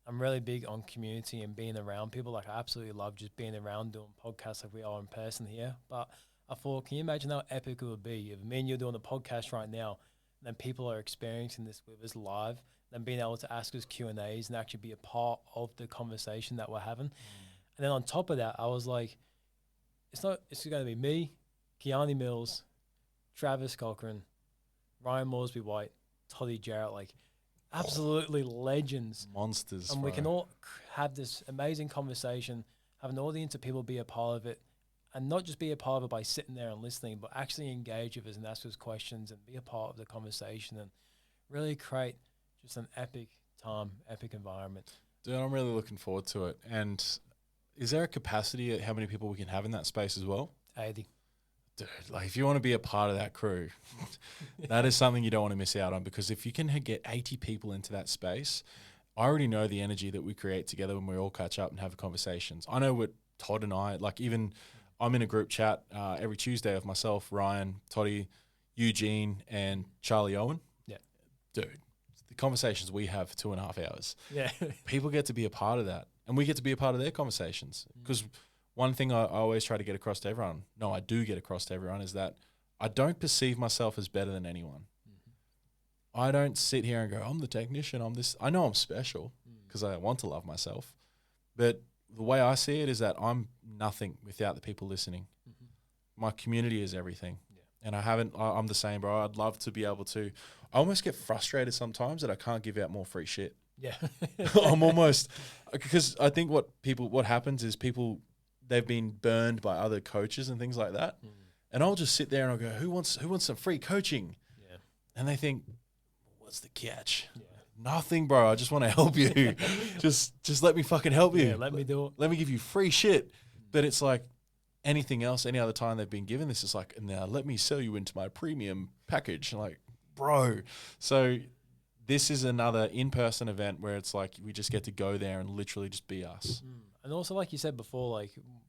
I'm really big on community and being around people. Like, I absolutely love just being around doing podcasts like we are in person here. But I thought, can you imagine how epic it would be if me and you're doing a podcast right now, and then people are experiencing this with us live, and being able to ask us Q&As and actually be a part of the conversation that we're having. And then on top of that, I was like, it's going to be me, Kiani Mills, Travis Cochran, Ryan Moresby White, Toddy Jarrett. Like, absolutely legends. monsters. And we bro. can all have this amazing conversation, have an audience of people be a part of it, and not just be a part of it by sitting there and listening, but actually engage with us and ask us questions and be a part of the conversation and really create just an epic time, epic environment. Dude, I'm really looking forward to it. And is there a capacity at how many people we can have in that space as well? 80. Dude, like if you want to be a part of that crew, that is something you don't want to miss out on, because if you can get 80 people into that space, I already know the energy that we create together when we all catch up and have conversations. I know what Todd and I, like even I'm in a group chat every Tuesday of myself, Ryan, Toddy, Eugene, and Charlie Owen. Yeah. Dude, the conversations we have for 2.5 hours, Yeah. people get to be a part of that. And we get to be a part of their conversations. Because one thing I always try to get across to everyone, no, I do get across to everyone, is that I don't perceive myself as better than anyone. I don't sit here and go, I'm the technician, I'm this. I know I'm special because I want to love myself. But the way I see it is that I'm nothing without the people listening. My community is everything. And I'm the same, bro. I'd love to be able to, I almost get frustrated sometimes that I can't give out more free shit. Yeah. I'm almost, because I think what happens is people, they've been burned by other coaches and things like that. And I'll just sit there and I'll go, who wants some free coaching? Yeah. And they think, what's the catch? Yeah. Nothing, bro. I just want to help you. just let me fucking help you. Yeah, let me do it. Let me give you free shit. But it's like anything else, any other time they've been given this, is like, now let me sell you into my premium package. And like, bro. So this is another in-person event where it's like we just get to go there and literally just be us. And also, like you said before,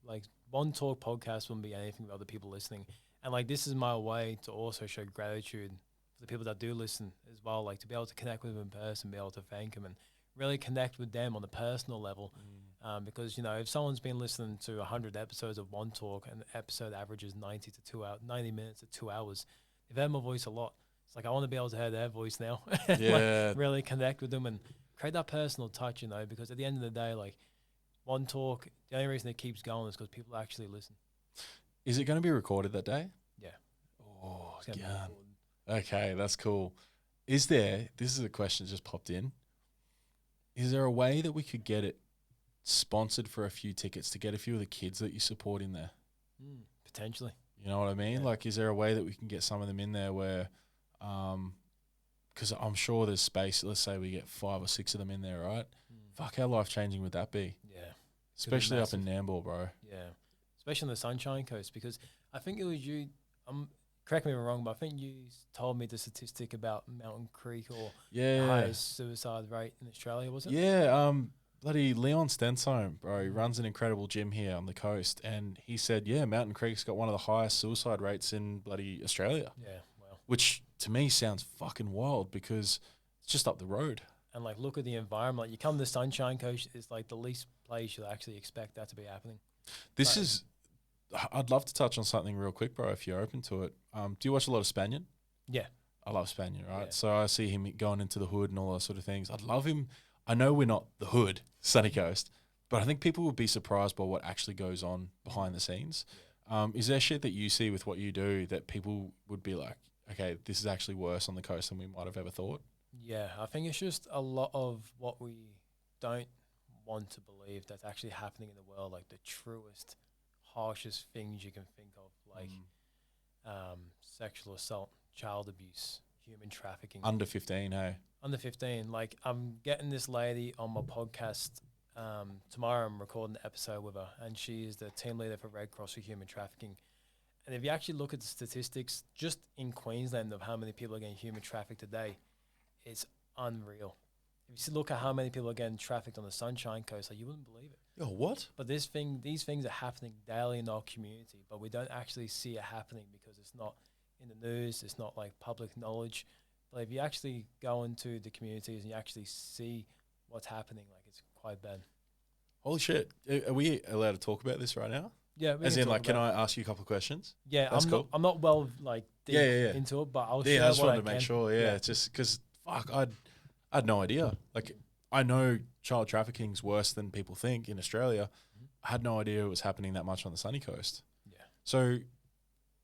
like One Talk podcast wouldn't be anything with other people listening. And like this is my way to also show gratitude for the people that do listen as well. Like to be able to connect with them in person, be able to thank them, and really connect with them on a personal level. Because if someone's been listening to 100 episodes of One Talk and the episode averages 90 minutes to 2 hours, they've heard my voice a lot. It's like I want to be able to hear their voice now. Yeah. Like, really connect with them and create that personal touch. Because at the end of the day, like One Talk, the only reason it keeps going is because people actually listen. Is it going to be recorded that day? Yeah. Oh, It's gonna be God. recorded. Okay, that's cool. This is a question that just popped in. Is there a way that we could get it sponsored for a few tickets to get a few of the kids that you support in there? Potentially. You know what I mean? Yeah. Like, is there a way that we can get some of them in there where, because I'm sure there's space. Let's say we get 5 or 6 of them in there, right? Fuck, how life-changing would that be? Yeah. Especially up in Nambour, bro. Yeah. Especially on the Sunshine Coast, because I think it was you, correct me if I'm wrong, but I think you told me the statistic about Mountain Creek or the Yeah. highest suicide rate in Australia, was it? Yeah, bloody Leon Stensholm, bro. He runs an incredible gym here on the coast, and he said, yeah, Mountain Creek's got one of the highest suicide rates in bloody Australia, Yeah, wow. which to me sounds fucking wild because it's just up the road. And like, look at the environment. Like, you come to the Sunshine Coast, it's like the least place you'll actually expect that to be happening. This Right. is, I'd love to touch on something real quick, bro, if you're open to it. Do you watch a lot of Spaniard? Yeah. I love Spaniard, right? Yeah. So I see him going into the hood and all those sort of things. I'd love him. I know we're not the hood, Sunny Coast, but I think people would be surprised by what actually goes on behind the scenes. Is there shit that you see with what you do that people would be like, okay, this is actually worse on the coast than we might have ever thought? Yeah, I think it's just a lot of what we don't want to believe that's actually happening in the world, like the truest, harshest things you can think of, like sexual assault, child abuse, human trafficking. Under 15, hey? Under 15. Like, I'm getting this lady on my podcast tomorrow. I'm recording the episode with her, and she is the team leader for Red Cross for human trafficking. And if you actually look at the statistics just in Queensland of how many people are getting human trafficked today, it's unreal. If you look at how many people are getting trafficked on the Sunshine Coast, like, you wouldn't believe it. Oh, what? But these things are happening daily in our community, but we don't actually see it happening because it's not in the news. It's not like public knowledge. But if you actually go into the communities and you actually see what's happening, like, it's quite bad. Holy shit. Are we allowed to talk about this right now? Yeah. As in, like, can I ask you a couple of questions? Yeah, That's cool. I'm not well, like, deep Yeah. into it, but I'll Yeah, share I just what wanted I to make can. sure. Yeah, it's just because, fuck, I had no idea. Like, I know child trafficking's worse than people think in Australia. I had no idea it was happening that much on the sunny coast. Yeah. So,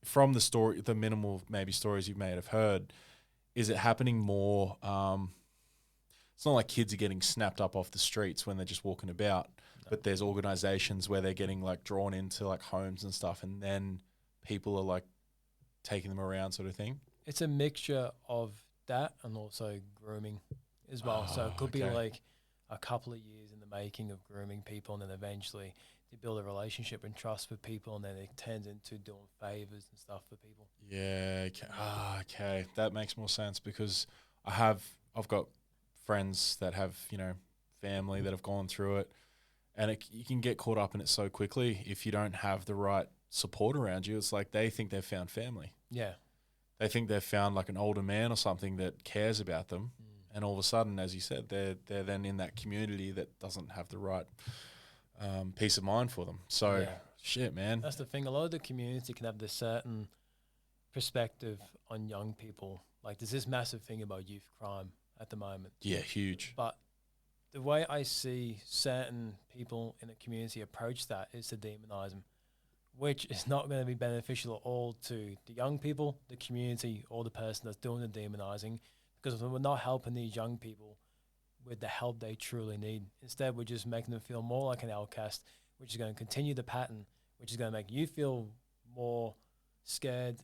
from the minimal maybe stories you may have heard, is it happening more? it's not like kids are getting snapped up off the streets when they're just walking about, but there's organizations where they're getting like drawn into like homes and stuff, and then people are like taking them around, sort of thing. It's a mixture of that and also grooming as well. So it Oh, could be okay. like a couple of years in the making of grooming people, and then eventually you build a relationship and trust with people, and then it turns into doing favors and stuff for people. Yeah. Okay. Okay. That makes more sense because I've got friends that have, family that have gone through it, and you can get caught up in it so quickly if you don't have the right support around you. It's like they think they've found family. Yeah. They think they've found like an older man or something that cares about them, and all of a sudden, as you said, they're then in that community that doesn't have the right peace of mind for them. So, Yeah. shit, man. That's the thing. A lot of the community can have this certain perspective on young people. Like there's this massive thing about youth crime at the moment. Yeah, huge. But the way I see certain people in the community approach that is to demonize them, which is not going to be beneficial at all to the young people, the community, or the person that's doing the demonizing, because we're not helping these young people with the help they truly need. Instead, we're just making them feel more like an outcast, which is going to continue the pattern, which is going to make you feel more scared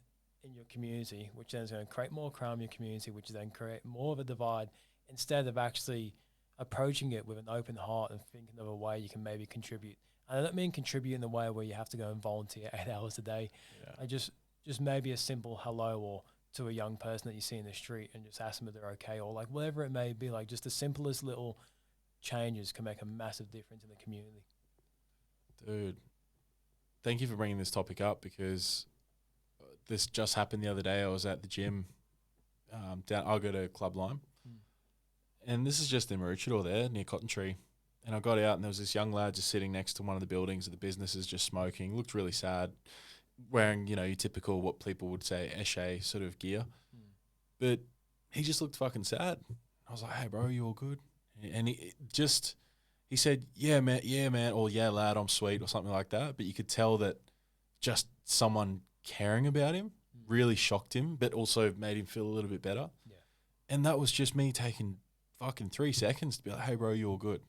in your community, which then is going to create more crime in your community, which is then create more of a divide, instead of actually approaching it with an open heart and thinking of a way you can maybe contribute. And I don't mean contribute in the way where you have to go and volunteer 8 hours a day. Yeah. I just maybe a simple hello or to a young person that you see in the street and just ask them if they're okay, or like whatever it may be. Like just the simplest little changes can make a massive difference in the community. Dude, thank you for bringing this topic up because this just happened the other day. I was at the gym I'll go to Club Lime. And this is just in Maroochydore there, near Cotton Tree. And I got out and there was this young lad just sitting next to one of the buildings of the businesses just smoking. Looked really sad, wearing, your typical, what people would say, Eshe sort of gear. But he just looked fucking sad. I was like, hey, bro, you all good? And he said, yeah, man, or yeah, lad, I'm sweet, or something like that. But you could tell that just someone caring about him really shocked him, but also made him feel a little bit better. Yeah. And that was just me taking fucking 3 seconds to be like, hey, bro, you all good?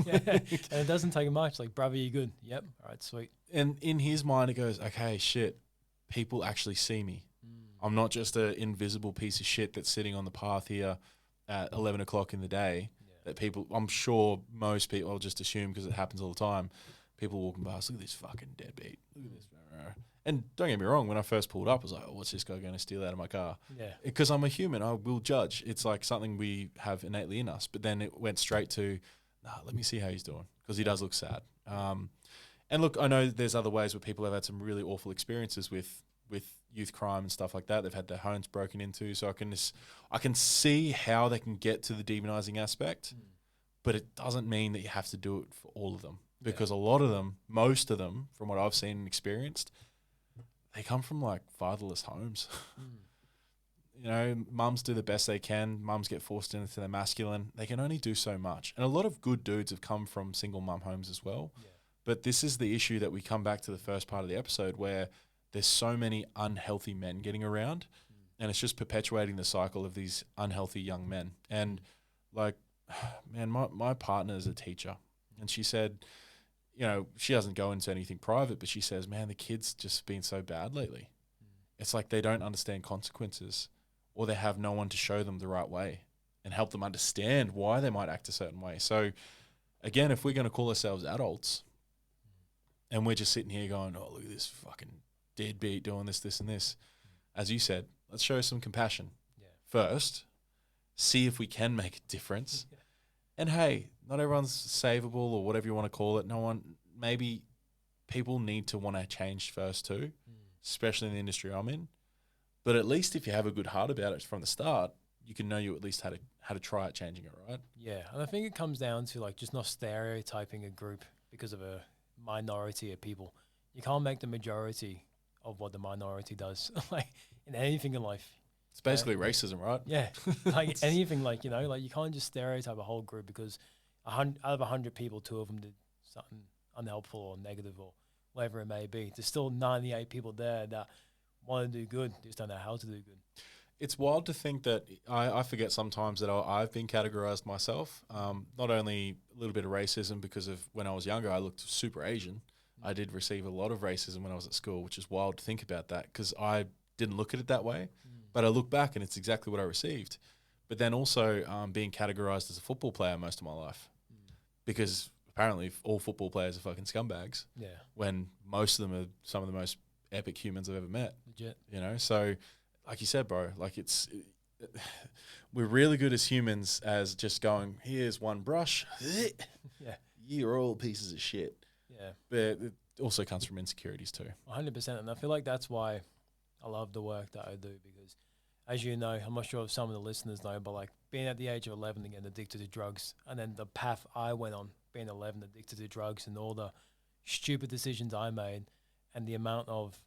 Yeah. And it doesn't take much. Like, brother, you good? Yep. All right, sweet. And in his mind, it goes, okay, shit, people actually see me. I'm not just an invisible piece of shit that's sitting on the path here at 11 o'clock in the day that people, I'm sure most people, I'll just assume because it happens all the time, people walking past, look at this fucking deadbeat. Look at this. And don't get me wrong, when I first pulled up, I was like, oh, what's this guy going to steal out of my car? Yeah. Because I'm a human, I will judge. It's like something we have innately in us. But then it went straight to, let me see how he's doing, because he does look sad. And look, I know there's other ways where people have had some really awful experiences with youth crime and stuff like that. They've had their homes broken into. So I can see how they can get to the demonizing aspect, but it doesn't mean that you have to do it for all of them. Because a lot of them, most of them, from what I've seen and experienced, they come from like fatherless homes. Mums do the best they can. Mums get forced into their masculine. They can only do so much. And a lot of good dudes have come from single mum homes as well. Yeah. But this is the issue that we come back to the first part of the episode where there's so many unhealthy men getting around and it's just perpetuating the cycle of these unhealthy young men. And like, man, my partner is a teacher and she said, she doesn't go into anything private, but she says, man, the kids just been so bad lately. It's like they don't understand consequences or they have no one to show them the right way and help them understand why they might act a certain way. So again, if we're going to call ourselves adults and we're just sitting here going, oh, look at this fucking deadbeat doing this, this, and this, as you said, let's show some compassion. First, see if we can make a difference. And hey, not everyone's savable or whatever you want to call it. Maybe people need to want to change first too, especially in the industry I'm in. But at least if you have a good heart about it from the start, you can know you at least how to try it changing it, right? Yeah, and I think it comes down to like just not stereotyping a group because of a minority of people. You can't make the majority of what the minority does, like in anything in life. It's basically racism, right? Yeah, like anything, like like you can't just stereotype a whole group because out of 100 people, 2 of them did something unhelpful or negative or whatever it may be. There's still 98 people there that want to do good, they just don't know how to do good. it's wild to think that I forget sometimes that I've been categorized myself. Not only a little bit of racism because of when I was younger, I looked super Asian. I did receive a lot of racism when I was at school, which is wild to think about that because I didn't look at it that way. But I look back and it's exactly what I received. But then also being categorized as a football player most of my life because apparently all football players are fucking scumbags. Yeah. When most of them are some of the most epic humans I've ever met. Legit. You know, so like you said, bro, like we're really good as humans as just going, here's one brush. Yeah. You're all pieces of shit. Yeah. But it also comes from insecurities too. 100%. And I feel like that's why I love the work that I do because, as you know, I'm not sure if some of the listeners know, but like being at the age of 11 again, addicted to drugs, and then the path I went on, being 11, addicted to drugs, and all the stupid decisions I made, and the amount of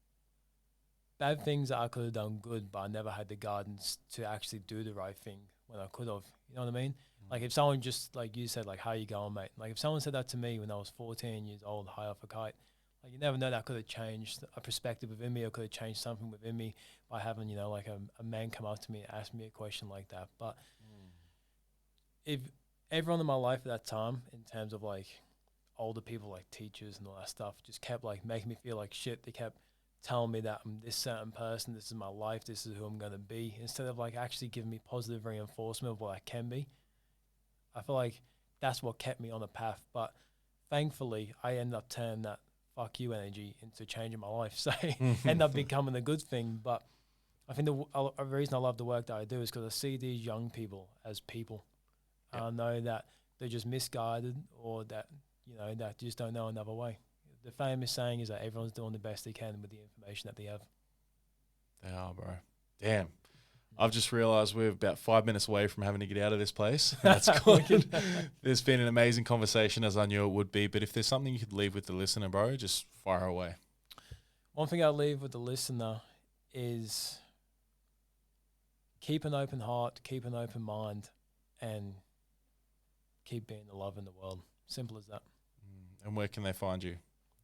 bad things that I could have done good, but I never had the guidance to actually do the right thing when I could have. You know what I mean? Like if someone just, like you said, like, how you going, mate? Like if someone said that to me when I was 14 years old, high off a kite, like you never know, that could have changed a perspective within me, or could have changed something within me by having, you know, like a man come up to me and ask me a question like that. But if everyone in my life at that time, in terms of like older people, like teachers and all that stuff, just kept like making me feel like shit. They kept telling me that I'm this certain person, this is my life, this is who I'm going to be, instead of like actually giving me positive reinforcement of what I can be. I feel like that's what kept me on the path. But thankfully, I ended up turning that fuck you energy into changing my life. So end up becoming a good thing. But I think the reason I love the work that I do is because I see these young people as people. Yep. I know that they're just misguided, or that, you know, that just don't know another way. The famous saying is that everyone's doing the best they can with the information that they have. They are, bro. Damn. I've just realized we're about 5 minutes away from having to get out of this place. That's good. There's been an amazing conversation, as I knew it would be. But if there's something you could leave with the listener, bro, just fire away. One thing I'll leave with the listener is keep an open heart, keep an open mind, and keep being the love in the world. Simple as that. And where can they find you?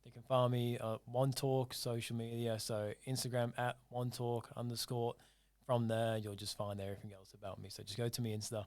They can find me One Talk social media, so Instagram at One Talk _. From there, you'll just find everything else about me. So just go to me Insta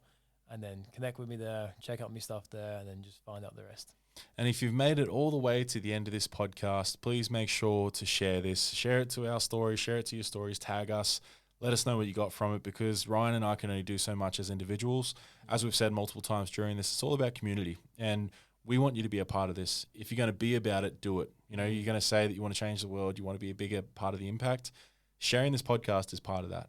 and then connect with me there, check out my stuff there, and then just find out the rest. And if you've made it all the way to the end of this podcast, please make sure to share this. Share it to our stories, share it to your stories, tag us. Let us know what you got from it, because Ryan and I can only do so much as individuals. As we've said multiple times during this, it's all about community. And we want you to be a part of this. If you're going to be about it, do it. You know, you're going to say that you want to change the world, you want to be a bigger part of the impact. Sharing this podcast is part of that.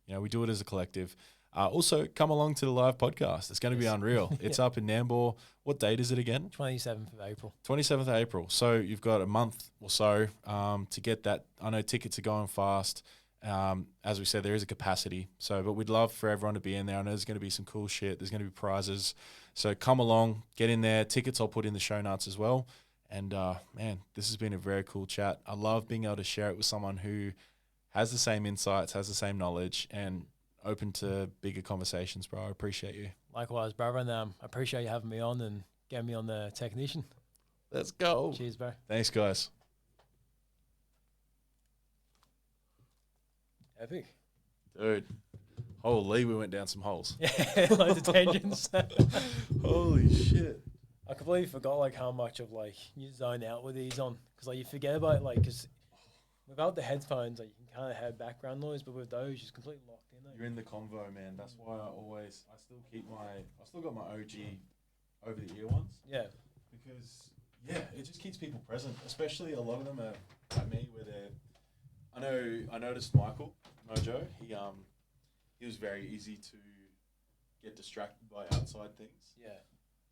You know, we do it as a collective. Also, come along to the live podcast. It's going to be unreal. It's up in Nambour. What date is it again? 27th of April. 27th of April. So you've got a month or so to get that. I know tickets are going fast. As we said, there is a capacity. So, but we'd love for everyone to be in there. I know there's going to be some cool shit. There's going to be prizes. So come along, get in there. Tickets I'll put in the show notes as well. And man, this has been a very cool chat. I love being able to share it with someone who has the same insights, has the same knowledge, and open to bigger conversations, bro. I appreciate you. Likewise, brother. And I appreciate you having me on and getting me on the technician. Let's go. Cheers, bro. Thanks, guys. Epic. Dude. Holy, we went down some holes. Yeah, loads of tangents. Holy shit. I completely forgot like how much of like you zone out with these on, because like you forget about it, like, because without the headphones, like you can kind of have background noise, but with those, you're just completely locked in. You're in the convo, man. That's why I still got my OG over the ear ones. Yeah. Because it just keeps people present. Especially a lot of them are like me, where I noticed Michael Mojo. He was very easy to get distracted by outside things. Yeah.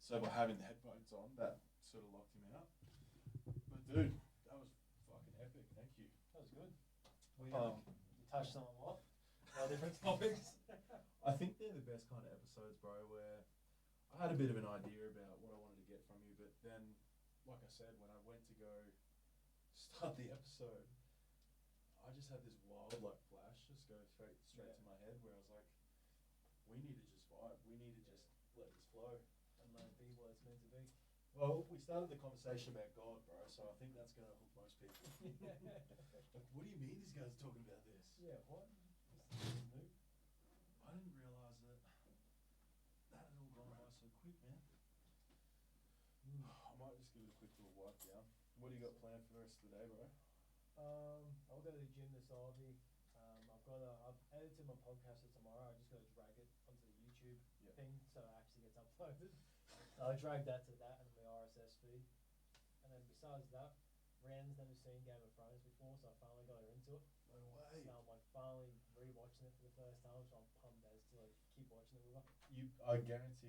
So by having the headphones on, that sort of locked him out. But dude, that was fucking epic. Thank you. That was good. We touched on a lot of different topics. I think they're the best kind of episodes, bro, where I had a bit of an idea about what I wanted to get from you, but then, like I said, when I went to go start the episode, I just had this wild like flash just go straight to my head, where I was like, we need to just vibe. We need to just let this flow And let it be what it's meant to be. Well, we started the conversation about God, bro, so I think that's going to hook most people. Like, what do you mean these guys are talking about this? Yeah, what? I might just give it a quick little wipe down. What do you got planned for the rest of the day, bro? I'll go to the gym this Ivy. I've edited my podcast for tomorrow. I just got to drag it onto the YouTube thing so it actually gets uploaded. So I dragged that to that and my RSS feed. And then besides that, Rand's never seen Game of Thrones before, so I finally got her into it. No way. So I'm like finally rewatching it for the first time, so I'm pumped as to like keep watching it with her. I guarantee